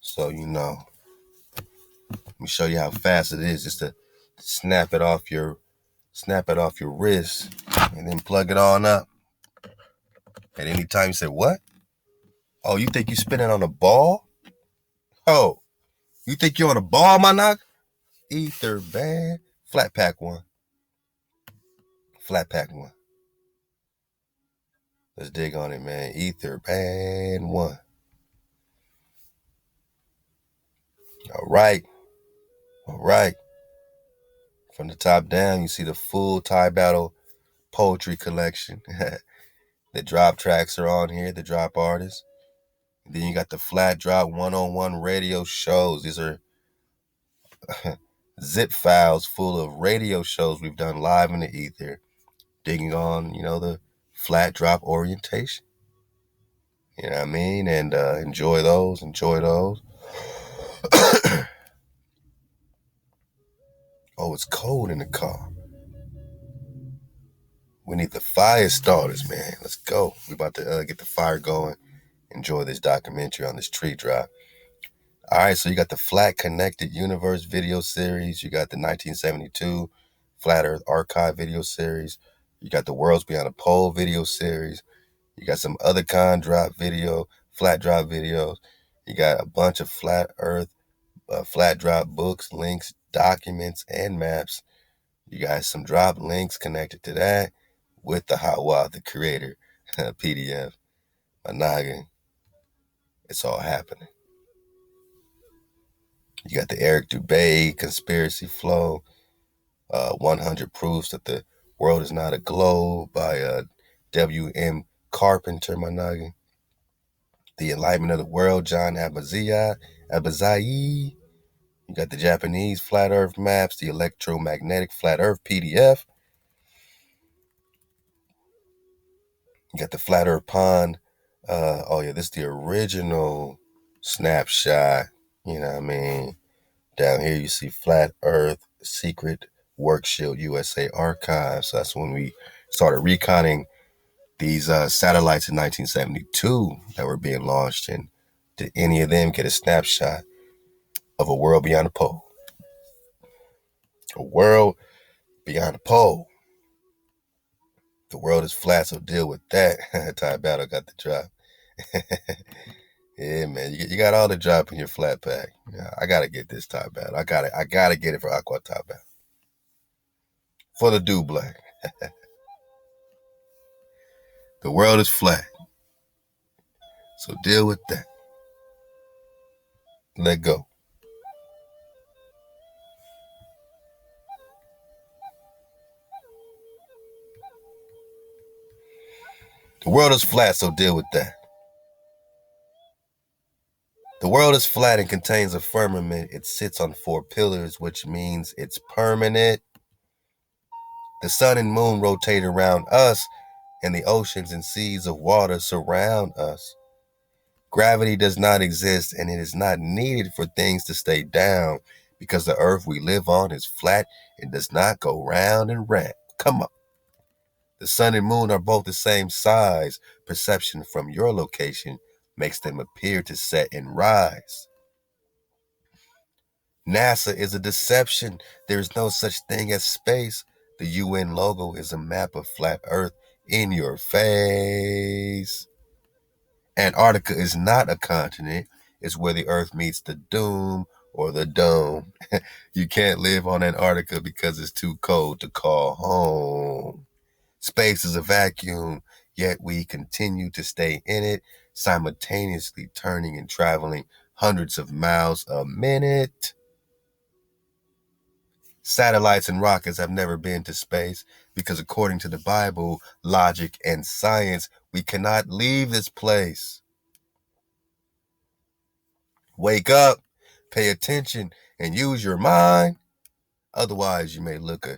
So, let me show you how fast it is just to snap it off your wrist and then plug it on up. At any time you say, what? Oh, you think you spinning on a ball? Oh, you think you're on a ball, my knock? Ether Band. Flat Pak one. Let's dig on it, man. Ether Band one. All right. From the top down, you see the full Tie Battle poetry collection. The drop tracks are on here, the drop artists. And then you got the flat drop one-on-one radio shows. These are zip files full of radio shows we've done live in the ether, digging on, the flat drop orientation. You know what I mean? And enjoy those. Oh, it's cold in the car. We need the fire starters, man. Let's go. We about to get the fire going. Enjoy this documentary on this tree drop. All right, so you got the Flat Connected Universe video series. You got the 1972 Flat Earth Archive video series. You got the Worlds Beyond a Pole video series. You got some other flat drop videos. You got a bunch of flat earth, flat drop books, links, documents, and maps. You got some drop links connected to that with the HaWaH, the creator PDF. My noggin, it's all happening. You got the Eric Dubay conspiracy flow, 100 proofs that the world is not a globe by W.M. Carpenter, my noggin. The Enlightenment of the World, John Abazai. You got the Japanese flat earth maps, the electromagnetic flat earth PDF. You got the flat earth pond. This is the original snapshot. You know what I mean? Down here you see Flat Earth Secret Work Shield USA Archive. So that's when we started reconning these satellites in 1972 that were being launched. And did any of them get a snapshot of a world beyond the pole? A world beyond the pole. The world is flat, so deal with that. ThaWaDah got the drop. Yeah, man, you got all the drop in your flat pack. Yeah, I gotta get this ThaWaDah. I gotta get it for Aqua ThaWaDah. For the do black. The world is flat, so deal with that. Let go. The world is flat, so deal with that. The world is flat and contains a firmament. It sits on 4 pillars, which means it's permanent. The sun and moon rotate around us, and the oceans and seas of water surround us. Gravity does not exist, and it is not needed for things to stay down because the earth we live on is flat and does not go round and round. Come on. The sun and moon are both the same size. Perception from your location makes them appear to set and rise. NASA is a deception. There is no such thing as space. The UN logo is a map of flat Earth in your face. Antarctica is not a continent. It's where the Earth meets the doom or the dome. You can't live on Antarctica because it's too cold to call home. Space is a vacuum, yet we continue to stay in it, simultaneously turning and traveling hundreds of miles a minute. Satellites and rockets have never been to space because according to the Bible, logic, and science, we cannot leave this place. Wake up, pay attention, and use your mind. Otherwise, you may look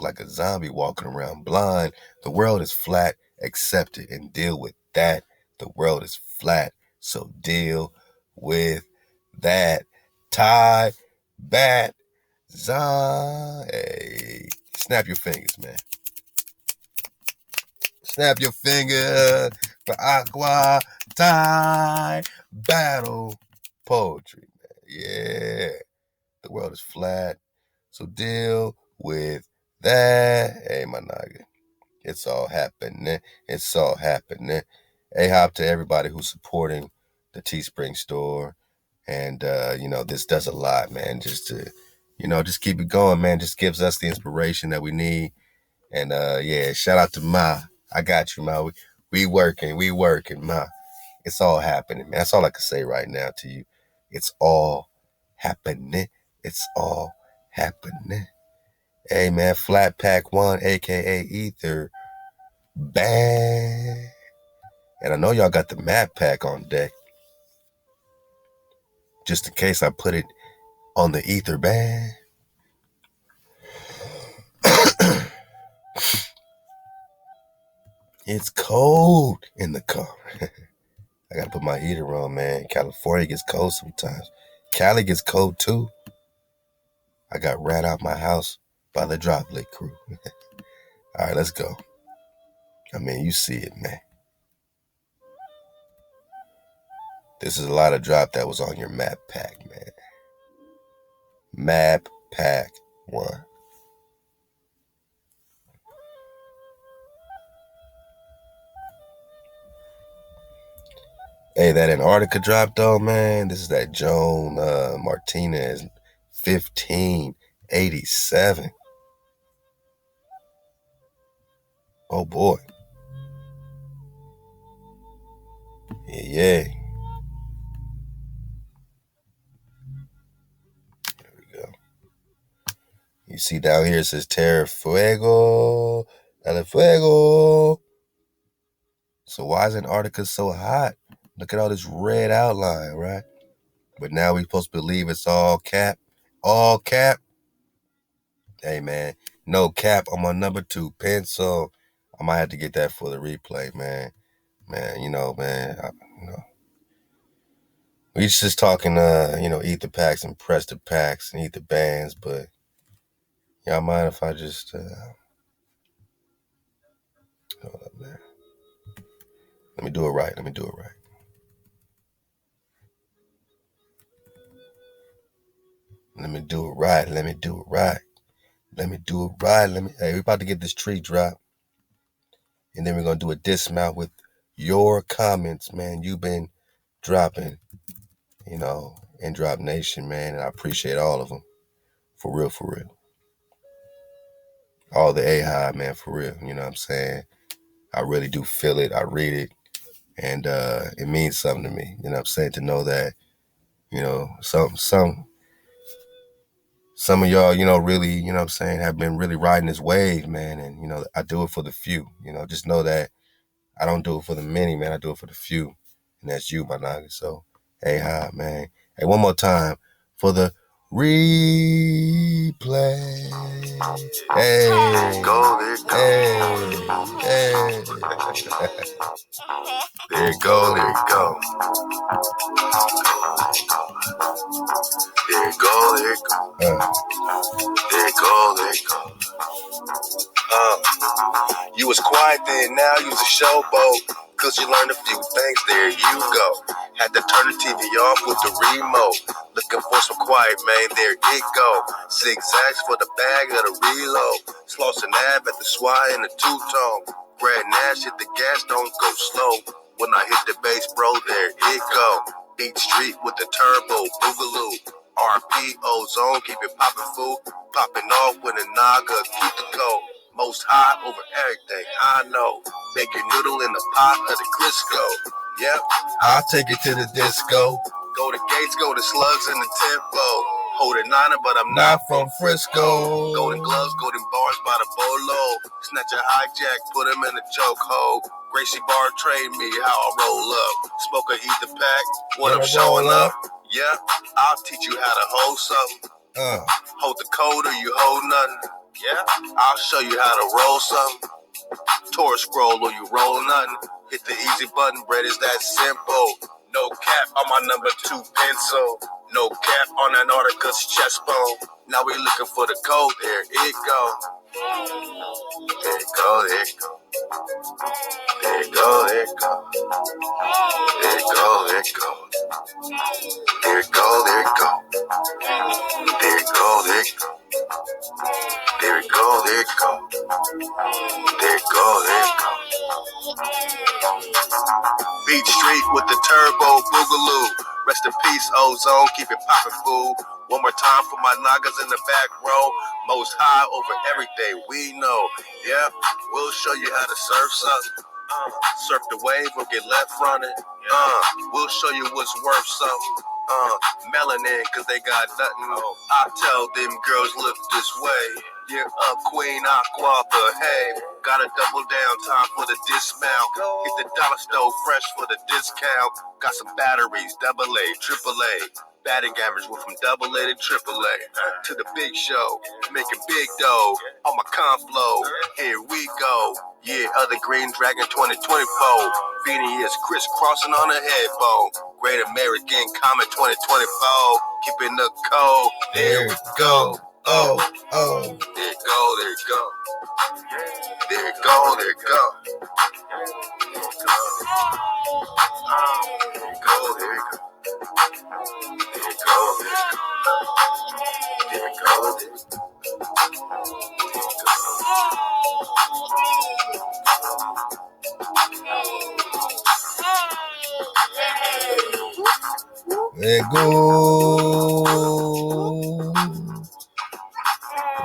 like a zombie walking around blind. The world is flat. Accept it and deal with that. The world is flat, so deal with that. Tie back. Hey, snap your fingers, man. Snap your finger for Aqua Tie Battle Poetry, man. Yeah, the world is flat, so deal with that. Hey, my noggin, it's all happening. It's all happening. Hey, hop to everybody who's supporting the Teespring store, and this does a lot, man. Just to just keep it going, man. Just gives us the inspiration that we need. And shout out to Ma. I got you, Ma. We working, Ma. It's all happening, man. That's all I can say right now to you. It's all happening. It's all happening. Hey, man, Flat Pack 1, aka Ether. Bang. And I know y'all got the map pack on deck. Just in case I put it on the Ether band. It's cold in the car. I gotta put my heater on, man. California gets cold sometimes. Cali gets cold too. I got ran out my house by the droplet crew. All right, let's go. I mean, you see it, man. This is a lot of drop that was on your map pack, man. Map pack 1. Hey, that Antarctica drop though, man. This is that Joan Martinez 1587. Oh boy. Yeah. There we go. You see down here it says Terra Fuego. Dale Fuego. So why is Antarctica so hot? Look at all this red outline, right? But now we're supposed to believe it's all cap. All cap. Hey, man. No cap on my number 2 pencil. I might have to get that for the replay, man. Man, man. We just talking, Etha Packs and Prester Packs and Etha Bands, but y'all mind if I just, hold up, man. Let me do it right. Let me do it right. Let me do it right. Let me do it right. Let me do it right. Hey, we're about to get this tree drop. And then we're going to do a dismount with your comments, man. You've been dropping, in Drop Nation, man. And I appreciate all of them. For real, for real. All the A-High, man, for real. You know what I'm saying? I really do feel it. I read it. And it means something to me. You know what I'm saying? To know that, some of y'all, really, you know what I'm saying, have been really riding this wave, man. And, I do it for the few. Just know that I don't do it for the many, man. I do it for the few. And that's you, my nigga. So, hey, hi, man. Hey, one more time for the replay. Hey, Go, there it go. hey. There it go, there it go. There it go, there it go. There it go, there it go. You was quiet then, now you's a showboat. Cause you learned a few things, there you go. Had to turn the TV off with the remote. Looking for some quiet, man, there it go. Zigzags for the bag of the reload. Sloss and Ab at the SWAT in the two-tone. Brad Nash hit the gas, don't go slow. When I hit the bass, bro, there it go. Beat Street with the turbo, boogaloo. RP, ozone, keep it poppin' fool. Popping off with a naga, keep the cold. Most high over everything, I know. Make your noodle in the pot of the Crisco. Yep, I'll take it to the disco. go to Gates, go to Slugs in the tempo. Holding niner, but I'm not Not from Frisco. Golden gloves, golden bars by the bolo. Snatch a hijack, put him in a chokehold. Gracie Bar trained me how I roll up. Smoke a Etha Pack, when I'm showing up. Yeah, I'll teach you how to hold something. Hold the code or you hold nothing. Yeah, I'll show you how to roll something. Taurus scroll or you roll nothing. Hit the easy button, bread is that simple. No cap on my number 2 pencil. No cap on Antarctica's chest bone. Now we looking for the code, there it go. There it go, there it go. There it go, there it go. There it go, there it go. There it go, there it go. There it go, there it go. There it go, there it go. There it go, there it go. Beat Street with the turbo boogaloo. Rest in peace, ozone, keep it poppin', fool. One more time for my nagas in the back row. Most high over everything we know. Yeah, we'll show you how to surf something. Surf the wave or get left running. We'll show you what's worth something. Melanin, cause they got nothing. I tell them girls look this way. Yeah, up Queen Aqua, but hey, gotta double down, time for the dismount. Hit the dollar store fresh for the discount. Got some batteries, AA, AAA. Batting average went from AA to AAA. To the big show, making big dough. On my conflow, here we go. Yeah, other Green Dragon 2024. Beanie is crisscrossing on a headbone. Great American Comet 2024. Keeping the code, there we go. Oh, oh. There it go, there it go. There it go, there it go. There it go, there it go. There it go, there it go. There it go, there it go. Let go.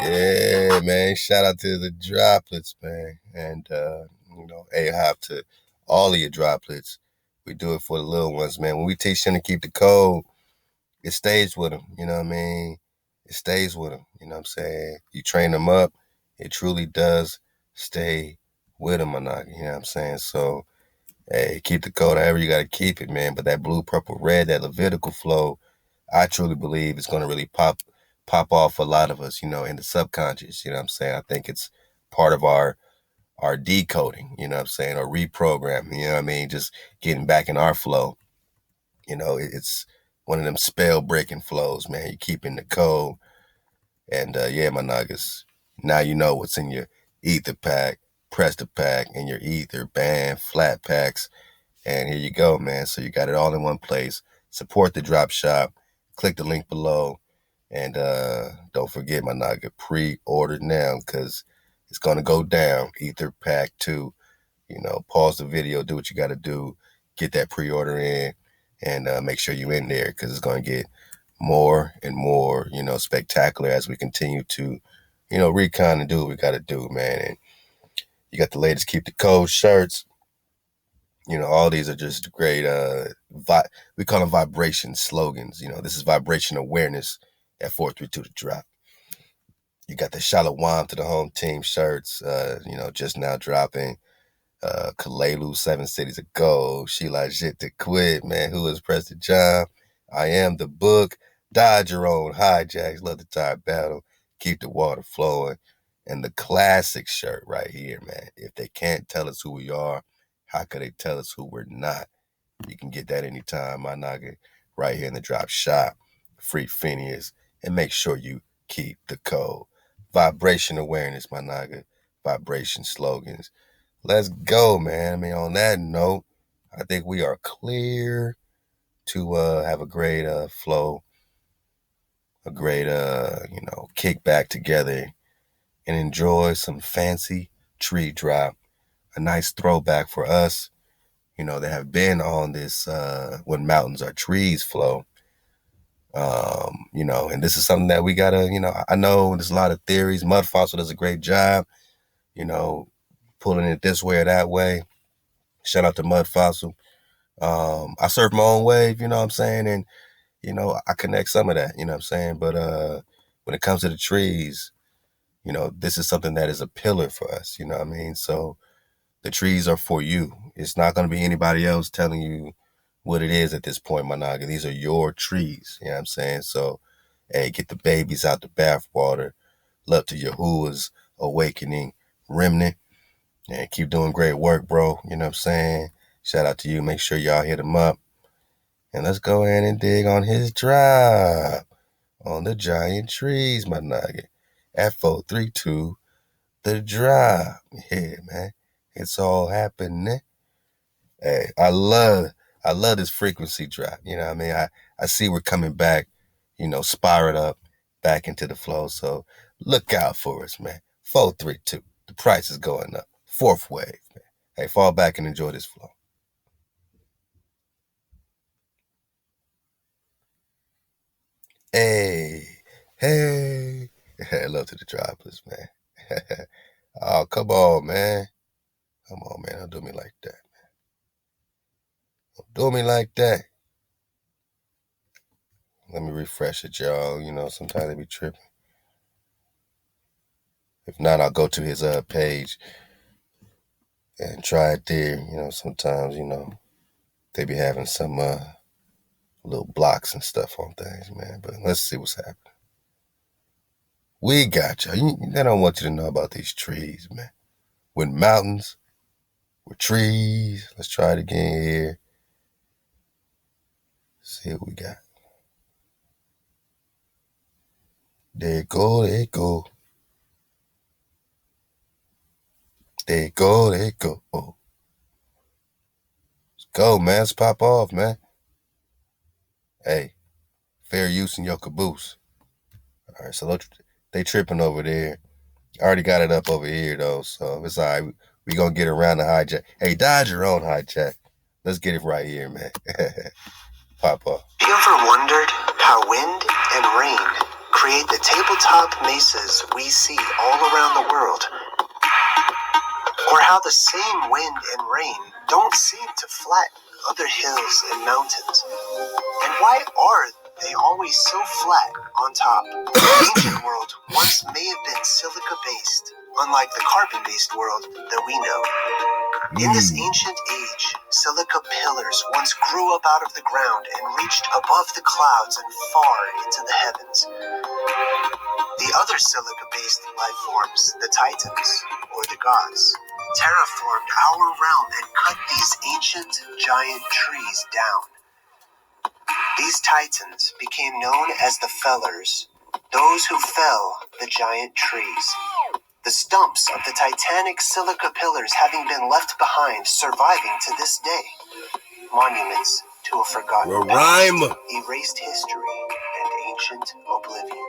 Yeah, man. Shout out to the droplets, man. And, AHOP to all of your droplets. We do it for the little ones, man. When we teach them to keep the code, it stays with them. You know what I mean? It stays with them. You know what I'm saying? You train them up, it truly does stay with them, Manaka. You know what I'm saying? So, hey, keep the code however you got to keep it, man. But that blue, purple, red, that Levitical flow, I truly believe it's going to really pop off a lot of us, in the subconscious. You know what I'm saying? I think it's part of our decoding, you know what I'm saying, or reprogramming, you know what I mean? Just getting back in our flow. It's one of them spell breaking flows, man. You keep in the code. And yeah, my nuggas, now you know what's in your Etha Pak, Prester Pak, and your Ether band, flat packs. And here you go, man. So you got it all in one place. Support the drop shop. Click the link below. And don't forget, my nugget, pre-order now because it's going to go down. Ether Pak 2. Pause the video, do what you got to do. Get that pre-order in and make sure you're in there because it's going to get more and more, spectacular as we continue to, recon and do what we got to do, man. And you got the latest Keep the Code shirts. All these are just great, we call them vibration slogans. This is vibration awareness at 432 to drop. You got the Shalom to the home team shirts, just now dropping. Kalelu, 7 Cities of Gold. She like shit to quit, man. Who is Prester John? I am the book. Dodge your own hijacks. Love the tide battle. Keep the water flowing. And the classic shirt right here, man. If they can't tell us who we are, how could they tell us who we're not? You can get that anytime, my nugget, right here in the drop shop. Free Phineas. And make sure you keep the code. Vibration awareness, my nugget. Vibration slogans. Let's go, man. I mean, on that note, I think we are clear to have a great flow, a great, kick back together and enjoy some fancy tree drop. A nice throwback for us, that have been on this When Mountains Are Trees flow. And this is something that we gotta, I know there's a lot of theories. Mud Fossil does a great job, pulling it this way or that way. Shout out to Mud Fossil. I surf my own wave, you know what I'm saying? And, I connect some of that, you know what I'm saying? But when it comes to the trees, this is something that is a pillar for us, you know what I mean? So the trees are for you. It's not going to be anybody else telling you what it is at this point, my naga. These are your trees, you know what I'm saying? So, hey, get the babies out the bathwater. Love to Yahuwah's awakening remnant. And keep doing great work, bro. You know what I'm saying? Shout out to you. Make sure y'all hit him up. And let's go ahead and dig on his drop on the giant trees, my nugget. At 432, the drop. Yeah, man. It's all happening. Hey, I love this frequency drop. You know what I mean? I see we're coming back, spiral up back into the flow. So look out for us, man. 432. The price is going up. Fourth wave, man. Hey, fall back and enjoy this flow. Hey, hey. Love to the droplets, man. Oh, come on, man. Come on, man. Don't do me like that, man. Don't do me like that. Let me refresh it, y'all. Sometimes they be tripping. If not, I'll go to his page and try it there. Sometimes, they be having some little blocks and stuff on things, man. But let's see what's happening. We got y'all. They don't want you to know about these trees, man. With mountains, with trees. Let's try it again here. See what we got. There it go, there it go. There it go, there it go. Oh. Let's go, man. Let's pop off, man. Hey, fair use in your caboose. All right, so they tripping over there. I already got it up over here, though, so it's all right. We going to get around the hijack. Hey, dodge your own hijack. Let's get it right here, man. Pop off. Have you ever wondered how wind and rain create the tabletop mesas we see all around the world? Or how the same wind and rain don't seem to flatten other hills and mountains? And why are they always so flat on top? The ancient world once may have been silica-based, unlike the carbon-based world that we know. In this ancient age, silica pillars once grew up out of the ground and reached above the clouds and far into the heavens. The other silica-based life forms, the Titans, or the gods, terraformed our realm and cut these ancient giant trees down. These Titans became known as the Fellers, those who fell the giant trees. The stumps of the titanic silica pillars having been left behind, surviving to this day. Monuments to a forgotten past, erased history, and ancient oblivion.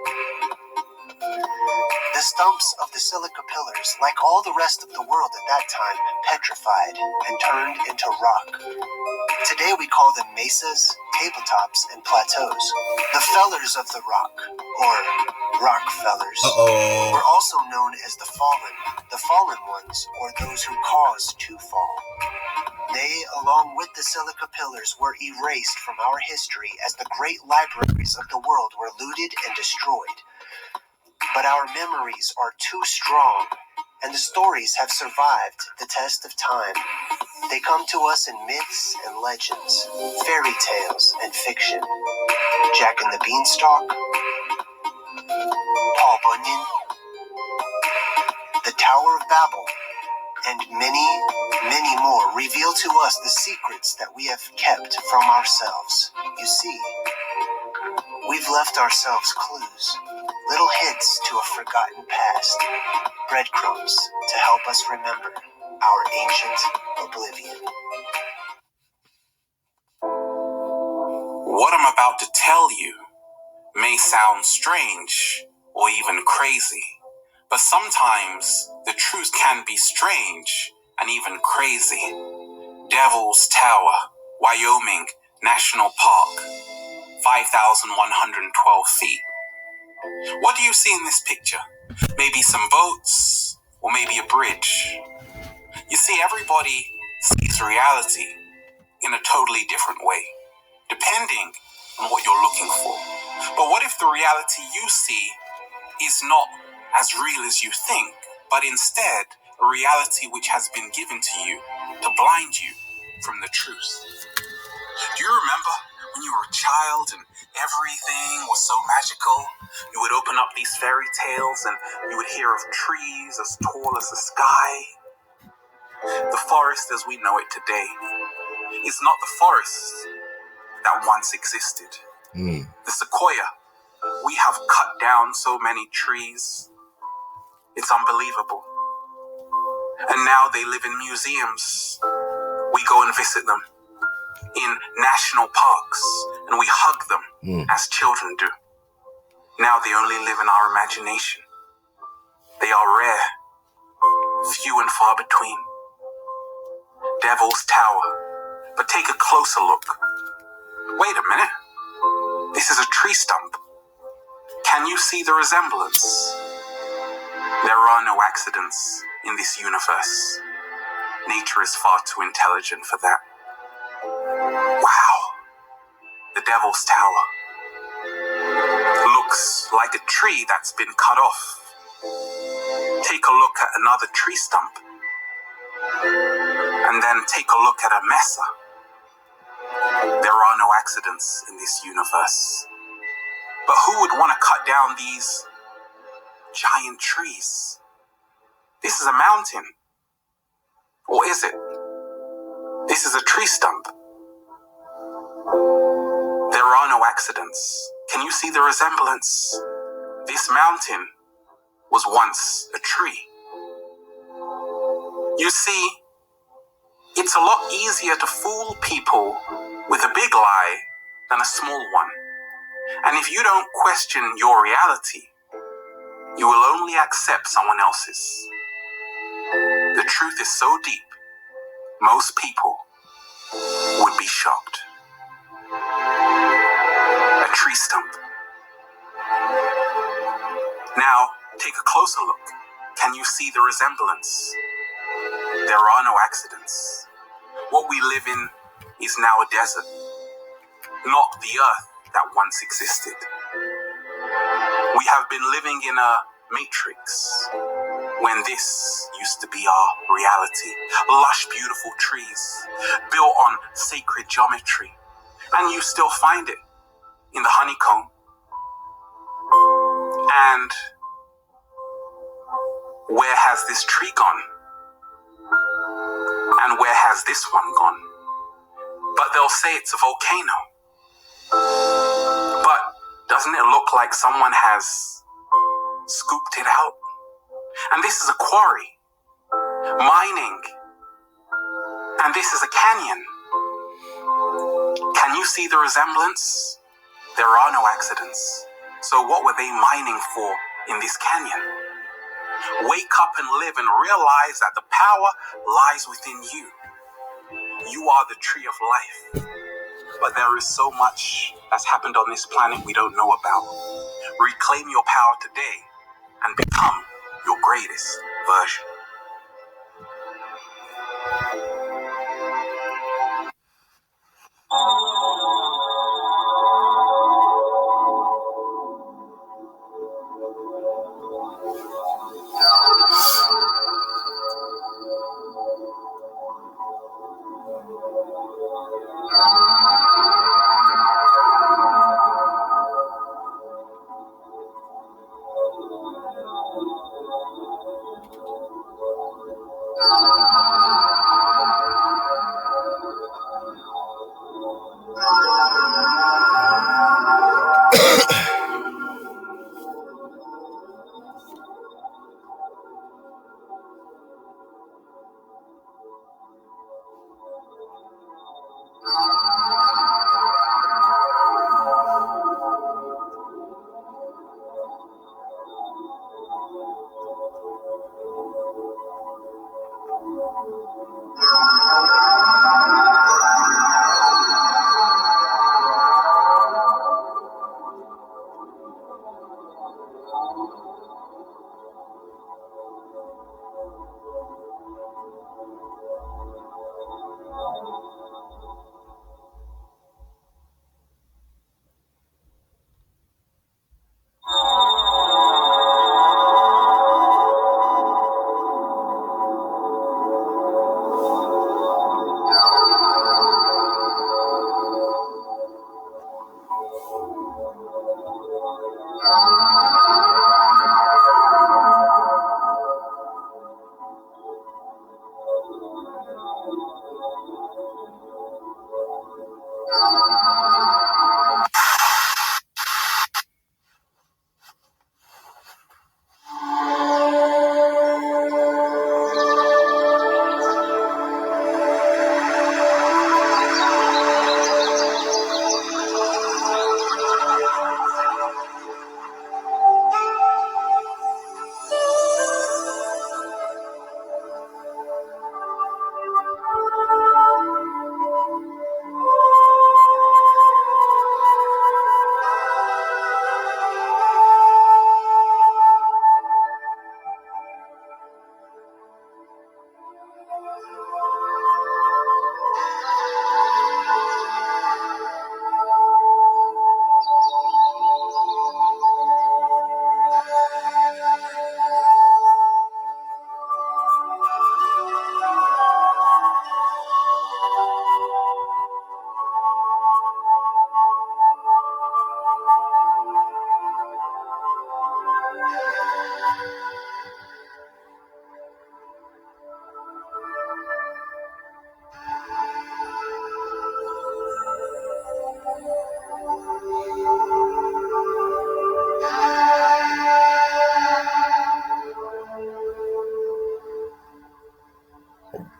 The stumps of the silica pillars, like all the rest of the world at that time, petrified and turned into rock. Today we call them mesas, tabletops, and plateaus. The fellers of the rock, or rockfellers, were also known as the fallen ones, or those who caused to fall. They, along with the silica pillars, were erased from our history as the great libraries of the world were looted and destroyed. But our memories are too strong, and the stories have survived the test of time. They come to us in myths and legends, fairy tales and fiction. Jack and the Beanstalk, Paul Bunyan, the Tower of Babel, and many, many more reveal to us the secrets that we have kept from ourselves. You see, we've left ourselves clues, little hints to a forgotten past, breadcrumbs to help us remember our ancient oblivion. What I'm about to tell you may sound strange or even crazy, but sometimes the truth can be strange and even crazy. Devil's Tower, Wyoming National Park, 5,112 feet. What do you see in this picture? Maybe some boats, or maybe a bridge. You see, everybody sees reality in a totally different way, depending on what you're looking for. But what if the reality you see is not as real as you think, but instead a reality which has been given to you to blind you from the truth? Do you remember when you were a child and everything was so magical? You would open up these fairy tales and you would hear of trees as tall as the sky. The forest as we know it today is not the forest that once existed. The sequoia, we have cut down so many trees. It's unbelievable. And now they live in museums. We go and visit them in national parks, and we hug them as children do. Now they only live in our imagination. They are rare, few and far between. Devil's Tower. But take a closer look. Wait a minute. This is a tree stump. Can you see the resemblance? There are no accidents in this universe. Nature is far too intelligent for that. Wow. The Devil's Tower. Looks like a tree that's been cut off. Take a look at another tree stump. And then take a look at a mesa. There are no accidents in this universe. But who would want to cut down these giant trees? This is a mountain. Or is it? This is a tree stump. There are no accidents. Can you see the resemblance? This mountain was once a tree. You see, it's a lot easier to fool people with a big lie than a small one. And if you don't question your reality, you will only accept someone else's. The truth is so deep, most people would be shocked. A tree stump. Now, take a closer look. Can you see the resemblance? There are no accidents. What we live in is now a desert, not the earth that once existed. We have been living in a matrix when this used to be our reality. Lush, beautiful trees built on sacred geometry. And you still find it in the honeycomb. And where has this tree gone? And where has this one gone? But they'll say it's a volcano. But doesn't it look like someone has scooped it out? And this is a quarry, mining, and this is a canyon. Can you see the resemblance? There are no accidents. So what were they mining for in this canyon? Wake up and live and realize that the power lies within you. You are the tree of life. But there is so much that's happened on this planet we don't know about. Reclaim your power today and become your greatest version.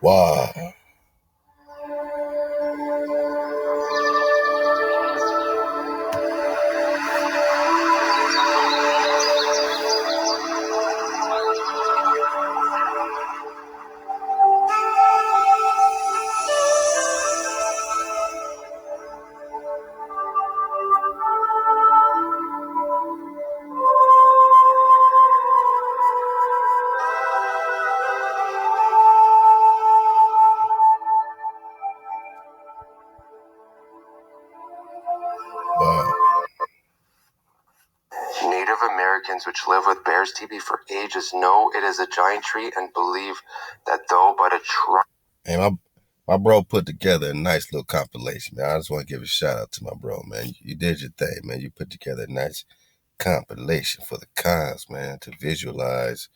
HaWaH. Wow. Native Americans which live with Bear's teepee for ages know it is a giant tree and believe that though but a trunk. And my bro put together a nice little compilation, man. I just want to give a shout out to my bro, man. You did your thing, man. You put together a nice compilation for the cons, man, to visualize,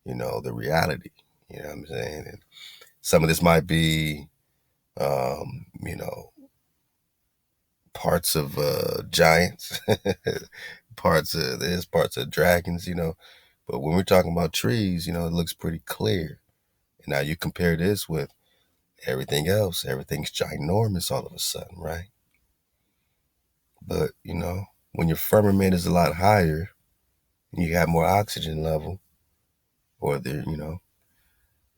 the reality. You know what I'm saying? And some of this might be, parts of giants, parts of this, parts of dragons, But when we're talking about trees, it looks pretty clear. And now you compare this with everything else, everything's ginormous all of a sudden, right? But, when your firmament is a lot higher and you have more oxygen level, or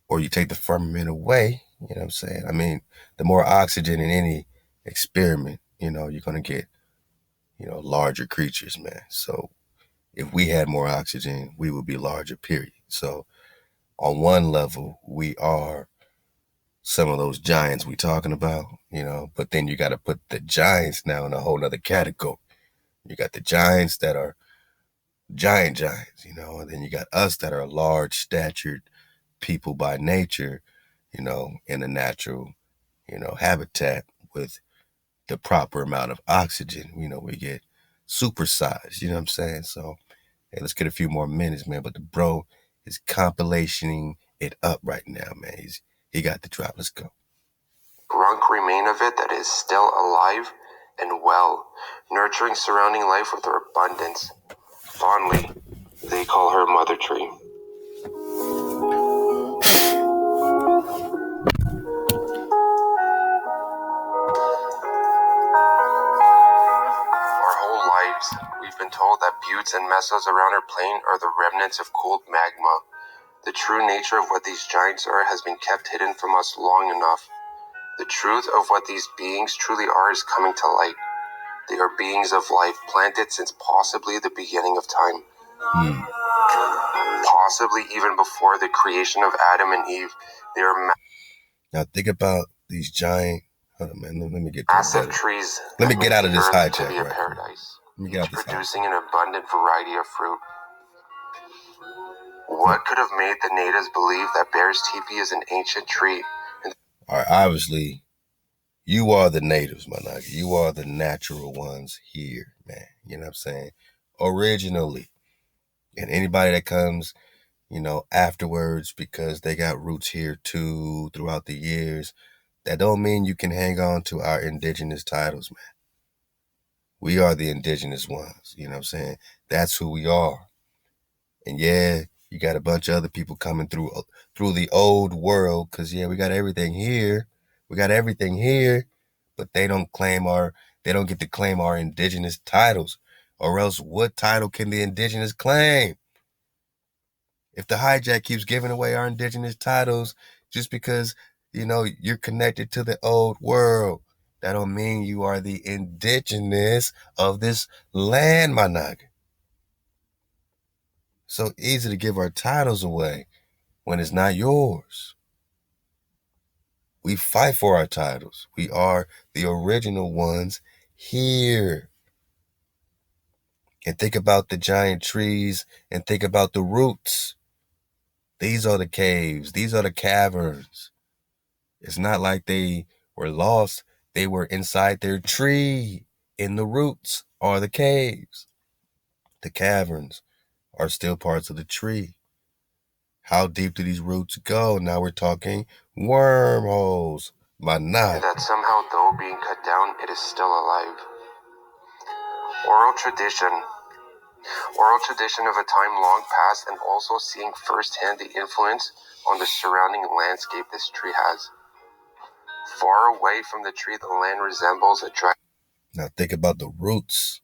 or you take the firmament away, you know what I'm saying? I mean, the more oxygen in any experiment, you're going to get, larger creatures, man. So if we had more oxygen, we would be larger, period. So on one level, we are some of those giants we talking about, but then you got to put the giants now in a whole other category. You got the giants that are giants, and then you got us that are large statured people by nature, in a natural, habitat with the proper amount of oxygen. We get supersized, you know what I'm saying? So, hey, let's get a few more minutes, man. But the bro is compilationing it up right now, man. He got the drop. Let's go. Trunk remain of it that is still alive and well, nurturing surrounding life with her abundance. Fondly, they call her Mother Tree. Our whole lives, we've been told that buttes and mesas around our plane are the remnants of cooled magma. The true nature of what these giants are has been kept hidden from us long enough. The truth of what these beings truly are is coming to light. They are beings of life, planted since possibly the beginning of time. Possibly even before the creation of Adam and Eve. They are now think about these giant. Hold on, man. Let me get massive trees. Let me get out of this hijack. To be a paradise. Each producing an abundant variety of fruit. What could have made the natives believe that Bear's teepee is an ancient tree? All right, obviously, you are the natives, my nigga. You are the natural ones here, man. You know what I'm saying? Originally. And anybody that comes, afterwards because they got roots here too throughout the years, that don't mean you can hang on to our indigenous titles, man. We are the indigenous ones, you know what I'm saying? That's who we are. And yeah, you got a bunch of other people coming through the old world, because we got everything here. We got everything here, but they don't get to claim our indigenous titles. Or else what title can the indigenous claim? If the hijack keeps giving away our indigenous titles just because, you're connected to the old world, that don't mean you are the indigenous of this land, my nigga. So easy to give our titles away when it's not yours. We fight for our titles. We are the original ones here. And think about the giant trees and think about the roots. These are the caves. These are the caverns. It's not like they were lost. They were inside their tree. In the roots are the caves. The caverns are still parts of the tree. How deep do these roots go? Now we're talking wormholes. And that somehow, though being cut down, it is still alive. Oral tradition Oral tradition of a time long past, and also seeing firsthand the influence on the surrounding landscape this tree has. Far away from the tree, the land resembles a dry... Now think about the roots.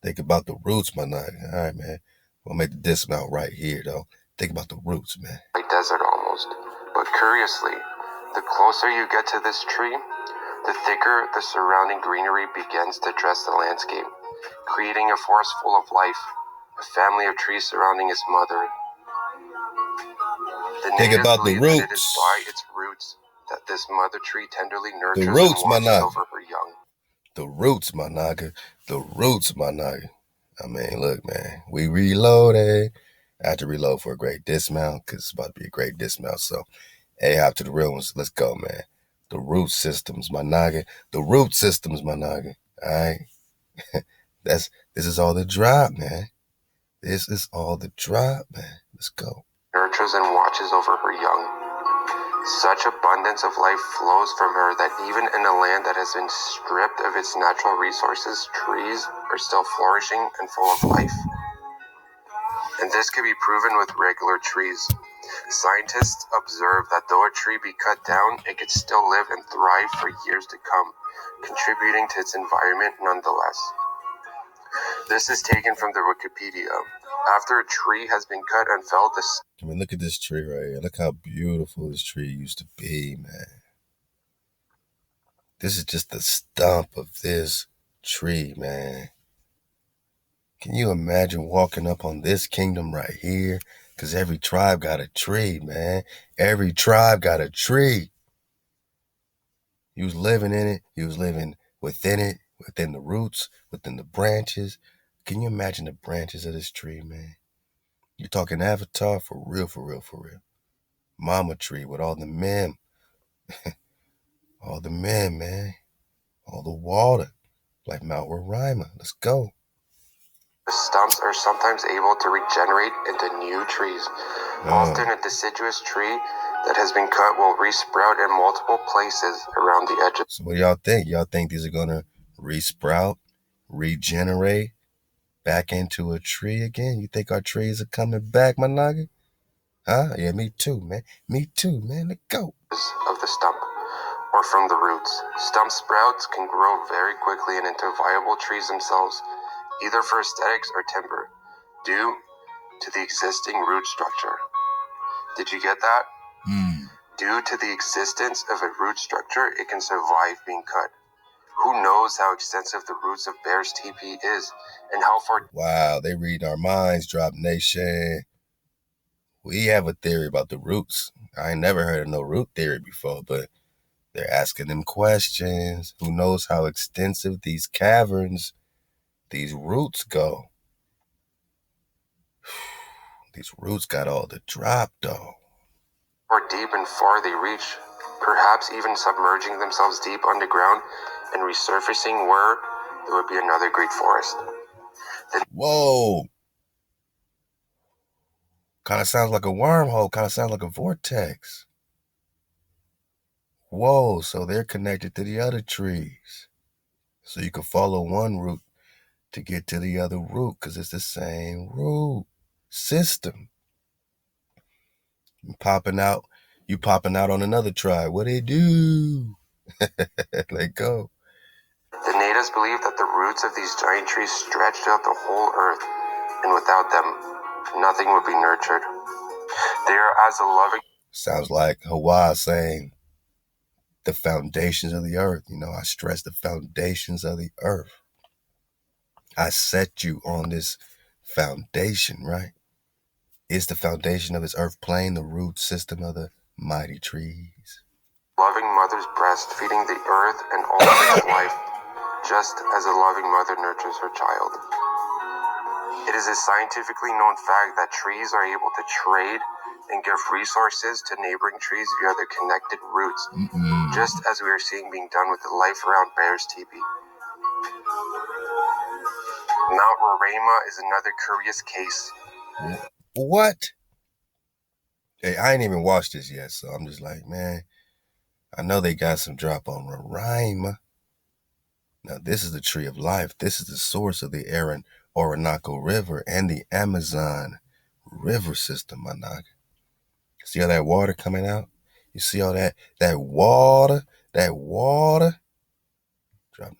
Think about the roots, my nigga. All right, man. We'll make the dismount right here, though. Think about the roots, man. desert almost. But curiously, the closer you get to this tree, the thicker the surrounding greenery begins to dress the landscape, creating a forest full of life, a family of trees surrounding its mother. The Think natives about the believe that it is roots. by its roots that this mother tree tenderly nurtures The roots, and my watches nigga. over her young. The roots, my nigga. The roots, my nigga. I mean, look, man. We reloaded. I had to reload for a great dismount because it's about to be a great dismount. So, hey, hop to the real ones. Let's go, man. The root systems, my nigga. The root systems, my nigga. All right. This is all the drop, man. This is all the drop, man. Let's go. Nurtures and watches over her young. Such abundance of life flows from her that even in a land that has been stripped of its natural resources, trees are still flourishing and full of life. And this can be proven with regular trees. Scientists observe that though a tree be cut down, it could still live and thrive for years to come, contributing to its environment nonetheless. This is taken from the Wikipedia. After a tree has been cut and felled, I mean, look at this tree right here. Look how beautiful this tree used to be, man. This is just the stump of this tree, man. Can you imagine walking up on this kingdom right here? Because every tribe got a tree, man. Every tribe got a tree. You was living in it. You was living within it, within the roots, within the branches. Can you imagine the branches of this tree, man? You're talking Avatar for real, for real, for real. Mama tree with all the men. All the men, man. All the water. Like Mount Roraima. Let's go. the stumps are sometimes able to regenerate into new trees. Often a deciduous tree that has been cut will resprout in multiple places around the edges. So what do y'all think? Y'all think these are going to resprout, regenerate, back into a tree again? You think our trees are coming back, my nigga? Huh? Yeah, me too, man. Me too, man. Let's go. Of the stump, or from the roots. Stump sprouts can grow very quickly and into viable trees themselves, either for aesthetics or timber, due to the existing root structure. Did you get that? Due to the existence of a root structure, it can survive being cut. Who knows how extensive the roots of bear's teepee is, and how far... Wow, they read our minds, Drop Nation. We have a theory about the roots. I ain't never heard of no root theory before, but they're asking them questions. Who knows how extensive these caverns, these roots go? These roots got all the drop, though. Or deep and far they reach, perhaps even submerging themselves deep underground and resurfacing where there would be another great forest. Whoa! Kind of sounds like a wormhole, kind of sounds like a vortex. Whoa, so they're connected to the other trees. So you can follow one root to get to the other root because it's the same root system. You popping out on another tribe. What they do? Let go. The natives believe that the roots of these giant trees stretched out the whole earth, and without them, nothing would be nurtured. They are as a loving... Sounds like HaWaH saying the foundations of the earth. You know, I stress the foundations of the earth. I set you on this foundation, right? It's the foundation of this earth plane, the root system of the mighty trees. Loving mother's breast feeding the earth and all of its life, just as a loving mother nurtures her child. It is a scientifically known fact that trees are able to trade and give resources to neighboring trees via their connected roots, just as we are seeing being done with the life around bear's teepee. Mount Roraima is another curious case. What? Hey, I ain't even watched this yet, so I'm just like, man, I know they got some drop on Roraima. Now, this is the tree of life. This is the source of the air and Orinoco River and the Amazon River system, my nigga. See all that water coming out? You see all that water? Drop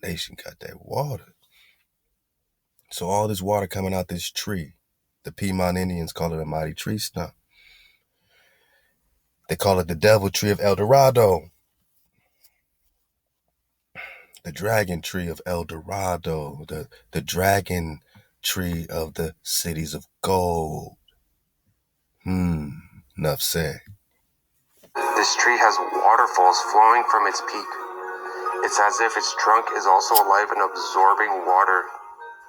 Nation got that water. So all this water coming out this tree, the Piedmont Indians call it a mighty tree stump. They call it the devil tree of El Dorado. The dragon tree of El Dorado. The dragon tree of the cities of gold. Enough said. This tree has waterfalls flowing from its peak. It's as if its trunk is also alive and absorbing water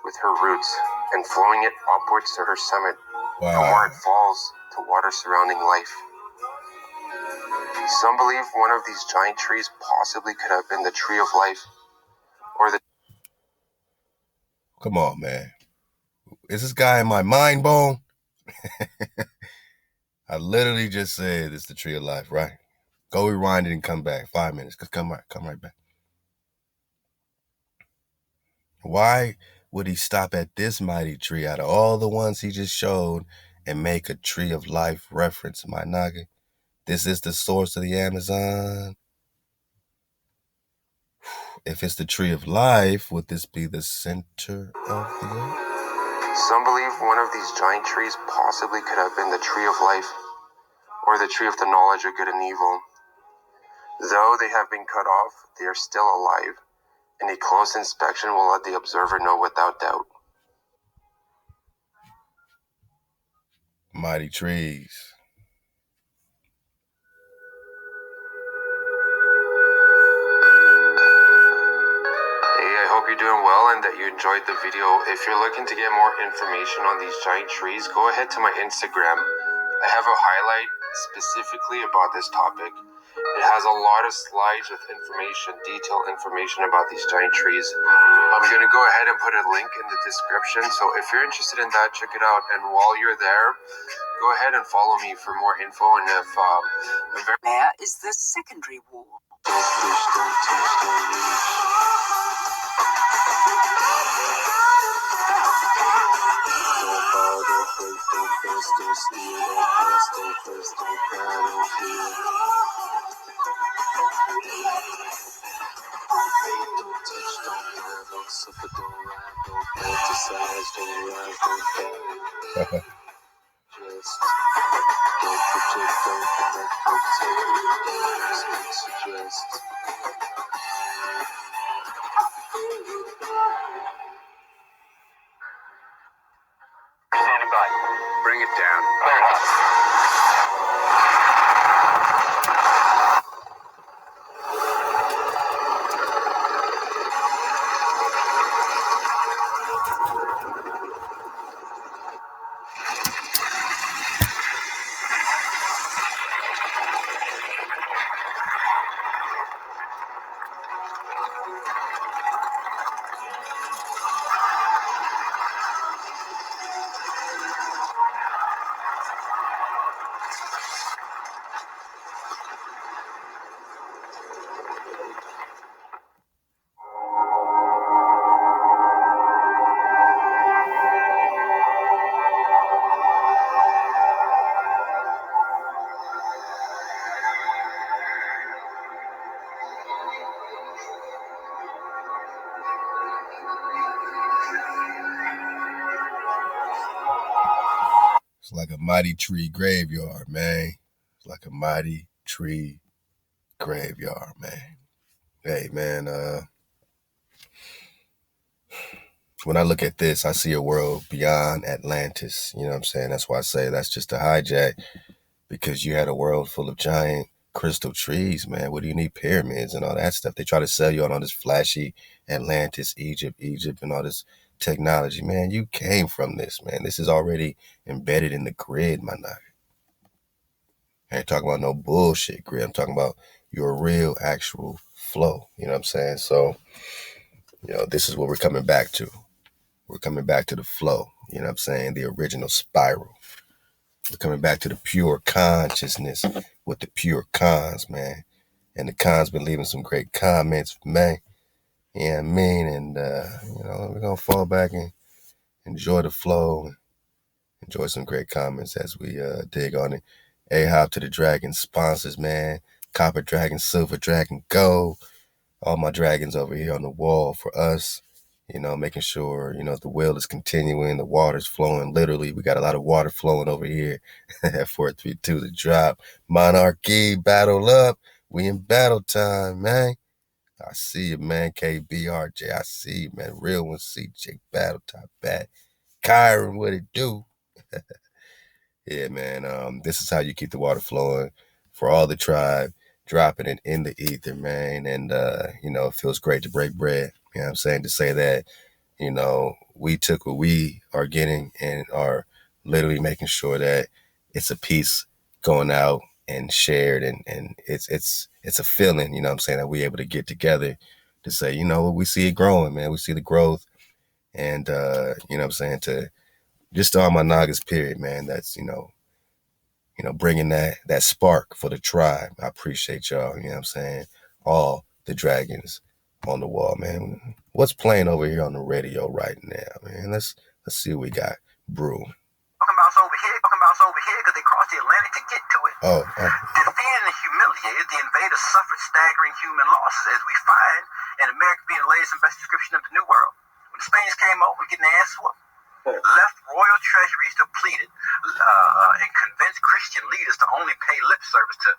with her roots and flowing it upwards to her summit, from where it falls to water surrounding life. Some believe one of these giant trees possibly could have been the tree of life, or the... Come on, man. Is this guy in my mind bone? I literally just said it's the tree of life, right? Go rewind it and come back. 5 minutes. Come right back. Why would he stop at this mighty tree out of all the ones he just showed and make a tree of life reference, my naga? This is the source of the Amazon. If it's the tree of life, would this be the center of the earth? Some believe one of these giant trees possibly could have been the tree of life, or the tree of the knowledge of good and evil. Though they have been cut off, they are still alive, and a close inspection will let the observer know without doubt. Mighty trees. Hey, I hope you're doing well and that you enjoyed the video. If you're looking to get more information on these giant trees, go ahead to my Instagram. I have a highlight specifically about this topic. It has a lot of slides with information, detailed information about these giant trees. I'm going to go ahead and put a link in the description, so if you're interested in that, check it out. And while you're there, go ahead and follow me for more info. And if there is the secondary wall. standing by. Bring it down. It's like a mighty tree graveyard, man. It's like a mighty tree graveyard, man. Hey, man, when I look at this, I see a world beyond Atlantis. You know what I'm saying? That's why I say that's just a hijack, because you had a world full of giant crystal trees, man. What do you need pyramids and all that stuff? They try to sell you on all this flashy Atlantis, Egypt, and all this technology. Man, you came from this, man. This is already embedded in the grid, my nigga. I ain't talking about no bullshit grid. I'm talking about your real, actual flow. You know what I'm saying? So, you know, this is what we're coming back to. We're coming back to the flow. You know what I'm saying? The original spiral. We're coming back to the pure consciousness with the pure cons, man. And the cons been leaving some great comments, man. Yeah, I mean, and, you know, we're going to fall back and enjoy the flow. Enjoy some great comments as we dig on it. A-Hop to the Dragon sponsors, man. Copper Dragon, Silver Dragon, Gold. All my dragons over here on the wall for us. Making sure, the wheel is continuing, the water's flowing. Literally, we got a lot of water flowing over here at 432 The Drop. Monarchy, battle up. We in battle time, man. I see you, man. KBRJ, I see you, man. Real one, CJ, battle top bat. Kyron, what it do? Yeah, man. This is how you keep the water flowing for all the tribe, dropping it in the ether, man. And, it feels great to break bread. You know what I'm saying? To say that, we took what we are getting and are literally making sure that it's a piece going out and shared. And it's a feeling, you know what I'm saying, that we're able to get together to say, we see it growing, man. We see the growth. And, you know what I'm saying, to just all my Nagas, period, man. That's, bringing that spark for the tribe. I appreciate y'all, you know what I'm saying? All the dragons on the wall, man. What's playing over here on the radio right now, man? Let's see what we got. Brew. Talking about over here, because they crossed the Atlantic to get to it. Defeated and humiliated, the invaders suffered staggering human losses, as we find in America being the latest and best description of the New World. When the Spaniards came over, getting their ass whooped. Left royal treasuries depleted, and convinced Christian leaders to only pay lip service to.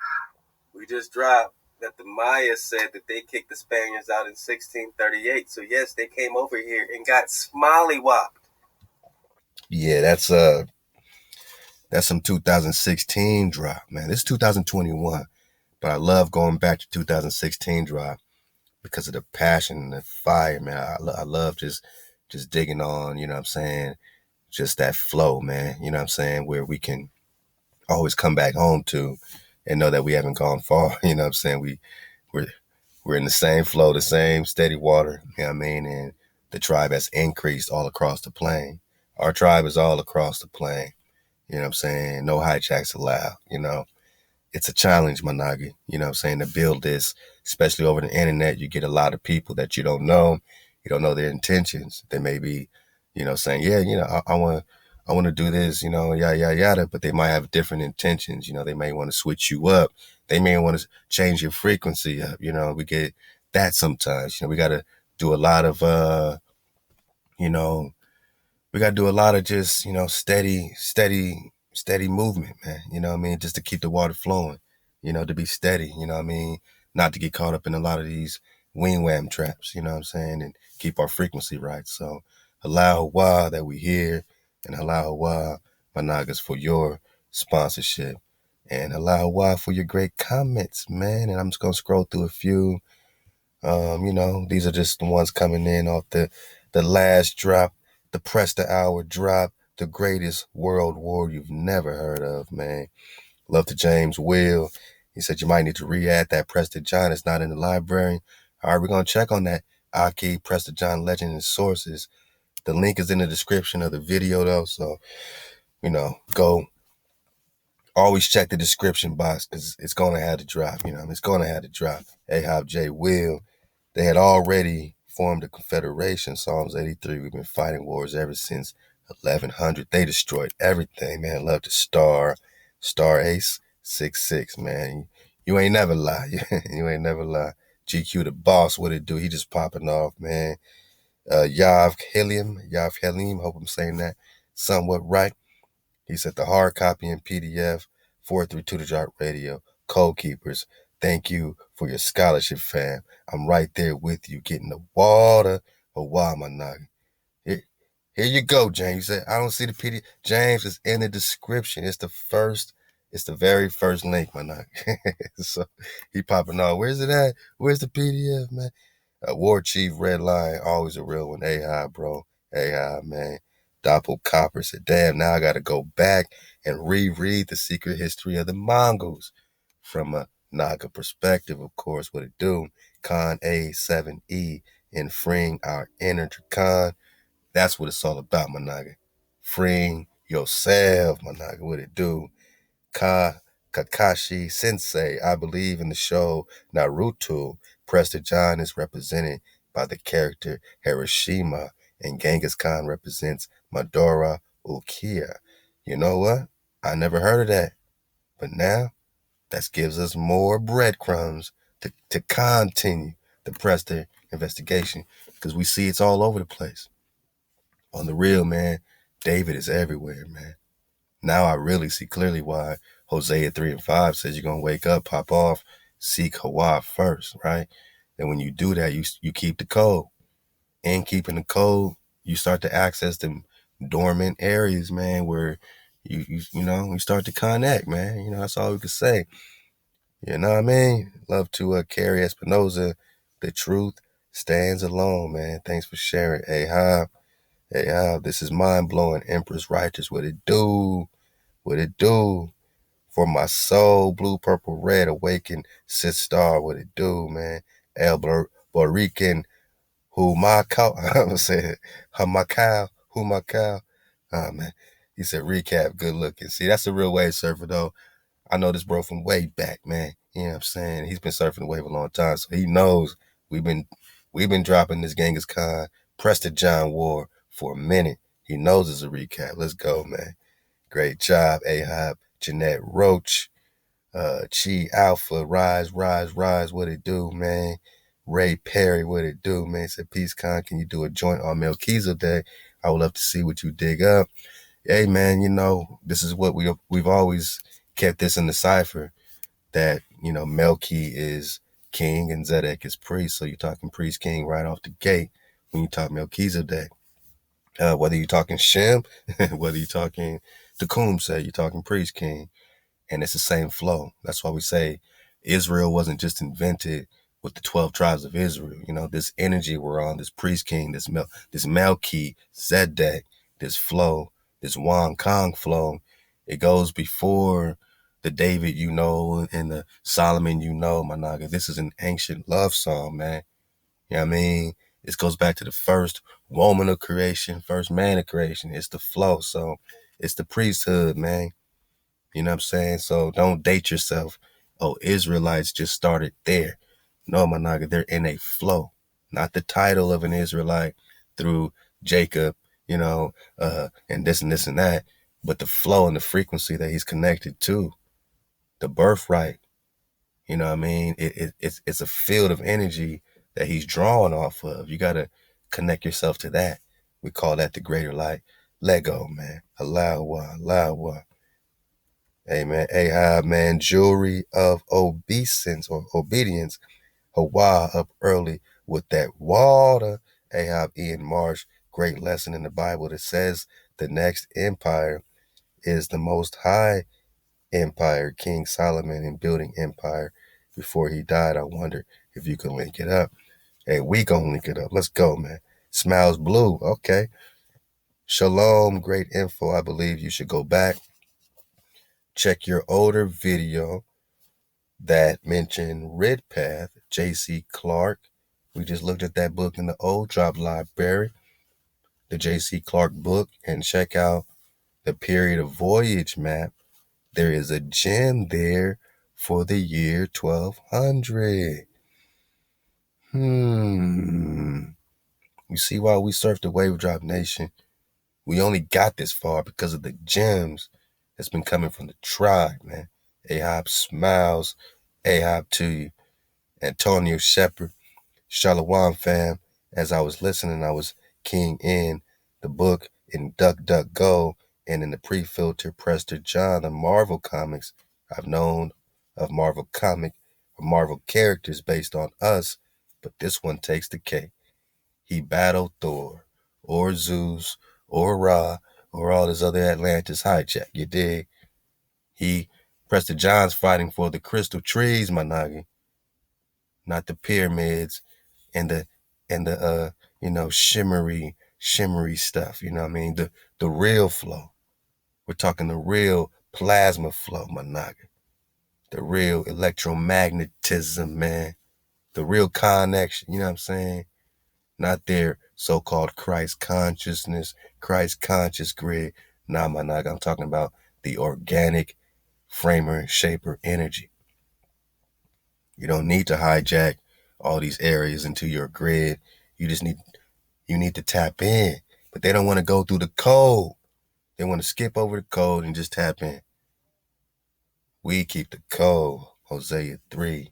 We just dropped that the Mayas said that they kicked the Spaniards out in 1638. So yes, they came over here and got smollywopped. Yeah, that's some 2016 drop, man. This is 2021, but I love going back to 2016 drop because of the passion and the fire, man. I love just digging on, you know what I'm saying, just that flow, man, you know what I'm saying, where we can always come back home to and know that we haven't gone far, you know what I'm saying. We're in the same flow, the same steady water, you know what I mean, and the tribe has increased all across the plain. Our tribe is all across the plain, you know what I'm saying, no hijacks allowed, It's a challenge, Managi, you know what I'm saying, to build this, especially over the internet. You get a lot of people that you don't know their intentions. They may be, saying, yeah, I want to do this, yada, yada, yada, but they might have different intentions. They may want to switch you up. They may want to change your frequency up. We get that sometimes. We got to do a lot of, we got to do a lot of just, steady movement, man. You know what I mean? Just to keep the water flowing, to be steady, you know what I mean? Not to get caught up in a lot of these wing wham traps, you know what I'm saying? And keep our frequency right. So allow HaWaH that we hear, and allow HaWaH, my Nagas, for your sponsorship, and allow HaWaH for your great comments, man. And I'm just going to scroll through a few. These are just the ones coming in off the last drop, the Prester Hour drop, the greatest world war you've never heard of, man. Love to James Will. He said you might need to re-add that Prester John. It's not in the library. All right, we're going to check on that. Aki, Prester John Legend and Sources. The link is in the description of the video, though. So, go. Always check the description box because it's going to have to drop. It's going to have to drop. A-Hop J. Will. They had already formed a confederation, Psalms 83. We've been fighting wars ever since 1100. They destroyed everything, man. Love to Star Ace 66, man. You ain't never lie. You ain't never lie. GQ the boss, what it do? He just popping off, man. Yav Helium, hope I'm saying that somewhat right. He said the hard copy in PDF, 432 The Drop Radio, Code Keepers. Thank you for your scholarship, fam. I'm right there with you, getting the water. HaWaH, my Naga. Here you go, James. You said, I don't see the PDF. James, is in the description. It's the very first link, my Naga. So he popping off. Where's it at? Where's the PDF, man? War Chief Red Line, always a real one. A-High, bro. A-High, man. Doppel Copper said, damn, now I got to go back and reread the secret history of the Mongols from a Naga perspective, of course. What it do? Khan A7E in freeing our inner Khan. That's what it's all about, my Naga. Freeing yourself, my Naga. What it do? Kakashi Sensei, I believe in the show Naruto. Prester John is represented by the character Hiroshima, and Genghis Khan represents Madora Ukia. You know what? I never heard of that. But now, that gives us more breadcrumbs to continue the Prester investigation, because we see it's all over the place. On the real, man, David is everywhere, man. Now I really see clearly why Hosea 3 and 5 says you're going to wake up, pop off, seek HaWaH first, right? And when you do that, you keep the code. And keeping the code, you start to access them dormant areas, man, where you start to connect, man. You know, that's all we can say. You know what I mean? Love to carry Espinoza. The truth stands alone, man. Thanks for sharing. Hey, this is mind-blowing. Empress Righteous, what it do? What it do? For my soul, blue, purple, red, awaken, Sith Star, what it do, man? El Borican, who my cow, I'm saying, my cow, who my cow. Oh, man. He said, recap, good looking. See, that's a real wave surfer, though. I know this bro from way back, man. You know what I'm saying? He's been surfing the wave a long time, so he knows we've been dropping this Genghis Khan, Prester John War for a minute. He knows it's a recap. Let's go, man. Great job, Ahab, Jeanette Roach, Chi Alpha, Rise, what it do, man? Ray Perry, what it do, man? Said, Peace Con, can you do a joint on Melchizedek? I would love to see what you dig up. Hey, man, you know, this is what we've always kept this in the cipher, that, you know, Melchi is king and Zedek is priest. So you're talking priest king right off the gate when you talk Melchizedek. Whether you're talking Shem, whether you're talking Tecumseh, you're talking priest king. And it's the same flow. That's why we say Israel wasn't just invented with the 12 tribes of Israel. You know, this energy we're on, this priest king, this Melchi, Zedek, this flow, this Wan Kong flow, it goes before the David you know and the Solomon you know, my naga. This is an ancient love song, man. You know what I mean? This goes back to the first woman of creation, first man of creation. It's the flow. So it's the priesthood, man. You know what I'm saying? So don't date yourself. Oh, Israelites just started there. No, my naga, they're in a flow. Not the title of an Israelite through Jacob, you know, and this and this and that, but the flow and the frequency that he's connected to, the birthright. You know what I mean? It's a field of energy that he's drawing off of. You got to connect yourself to that. We call that the greater light. Let go, man. Allow. Hey, man. Ahab, man. Jewelry of obeisance or obedience. HaWaH up early with that water. Ahab Ian Marsh. Great lesson in the Bible that says the next empire is the most high empire, King Solomon in building empire before he died. I wonder if you can link it up. Hey, we gonna link it up. Let's go, man. Smiles blue. Okay. Shalom. Great info. I believe you should go back. Check your older video that mentioned Red Path, J.C. Clark. We just looked at that book in the old drop library, the J.C. Clark book, and check out the period of voyage map. There is a gem there for the year 1200. You see why we surf the Wave Drop Nation? We only got this far because of the gems that's been coming from the tribe, man. Ahab smiles. Ahab to you. Antonio Shepherd. Shalom fam. As I was listening, I was keying in the book in DuckDuckGo and in the pre-filter Prester John, the Marvel comics. I've known of Marvel comic or Marvel characters based on us, but this one takes the cake. He battled Thor or Zeus or Ra or all this other Atlantis hijack, you dig? Prester John's fighting for the crystal trees, my nagi, not the pyramids and the shimmery stuff, you know what I mean? The real flow. We're talking the real plasma flow, my nigga. The real electromagnetism, man. The real connection, you know what I'm saying? Not their so-called Christ consciousness, Christ conscious grid. Nah, my nigga, I'm talking about the organic framer and shaper energy. You don't need to hijack all these areas into your grid. You need to tap in. but they don't want to go through the code. They want to skip over the code and just tap in. We keep the code. Hosea 3.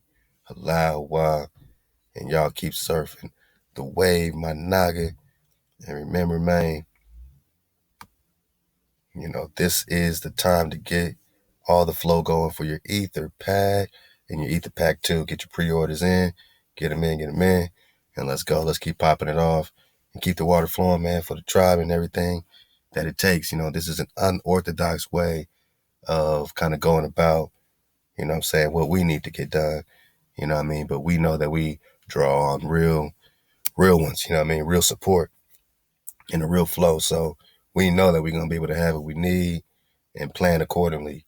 HaWaH HaWaH. And y'all keep surfing the wave, my naga. And remember, man, this is the time to get all the flow going for your Ether Pack and your Ether Pack 2. Get your pre-orders in. Get them in. And let's go. Let's keep popping it off and keep the water flowing, man, for the tribe and everything that it takes. This is an unorthodox way of kind of going about, what we need to get done. But we know that we draw on real ones, real support and a real flow. So we know that we're going to be able to have what we need and plan accordingly,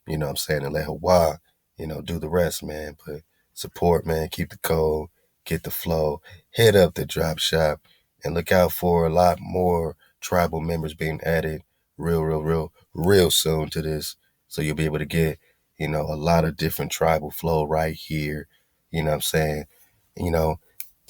and let HaWaH, do the rest, man. But support, man, keep the code, get the flow, hit up the drop shop, and look out for a lot more tribal members being added real soon to this. So you'll be able to get, a lot of different tribal flow right here, you know what I'm saying? In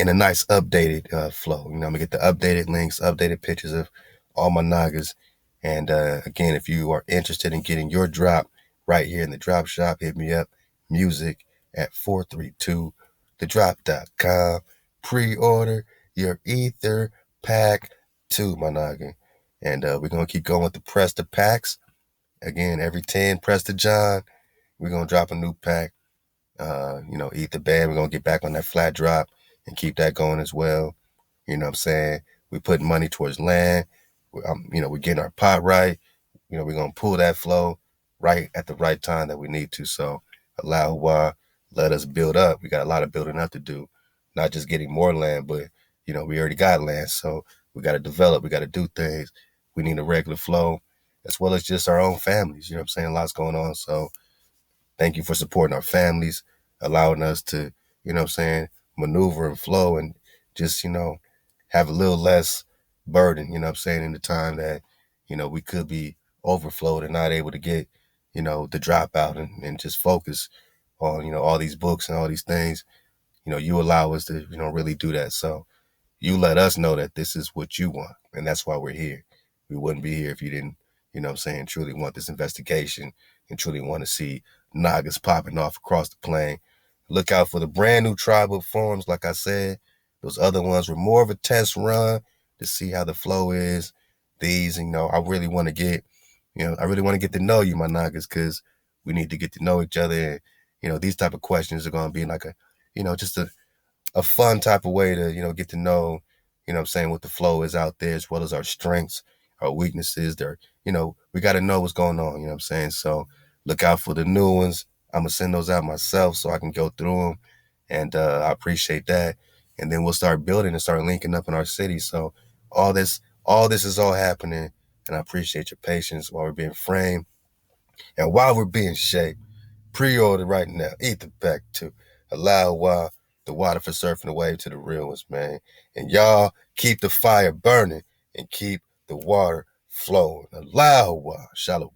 a nice updated flow. I'm going to get the updated links, updated pictures of all my nagas. And again, if you are interested in getting your drop right here in the drop shop, hit me up, music at 432thedrop.com. Pre-order your Ether Pack 2, my naga. And we're going to keep going with the Prester packs. Again, every 10 Prester John, we're going to drop a new pack. Ether Band, we're going to get back on that flat drop and keep that going as well. You know what I'm saying? We're putting money towards land. We're getting our pot right. We're going to pull that flow right at the right time that we need to. So allow HaWaH, let us build up. We got a lot of building up to do, not just getting more land, but, we already got land. So we got to develop. We got to do things. We need a regular flow as well as just our own families. You know what I'm saying? Lots going on. So thank you for supporting our families, allowing us to, maneuver and flow and just, have a little less burden, in the time that, we could be overflowed and not able to get, the dropout and just focus on, all these books and all these things. You allow us to, really do that. So you let us know that this is what you want. And that's why we're here. We wouldn't be here if you didn't, truly want this investigation and truly want to see nagas popping off across the plain. Look out for the brand new tribal forums. Like I said, those other ones were more of a test run to see how the flow is. These, I really want to get, to know you, my nagas, because we need to get to know each other. And, these type of questions are going to be like just a fun type of way to, get to know, what the flow is out there, as well as our strengths, our weaknesses. We got to know what's going on, So look out for the new ones. I'm going to send those out myself so I can go through them. And I appreciate that. And then we'll start building and start linking up in our city. So all this is all happening. And I appreciate your patience while we're being framed and while we're being shaped. Pre-order right now. Ether Pack 2. Allow HaWaH, the water for surfing the wave to the real ones, man. And y'all keep the fire burning and keep the water flowing. Allow HaWaH. Shalom.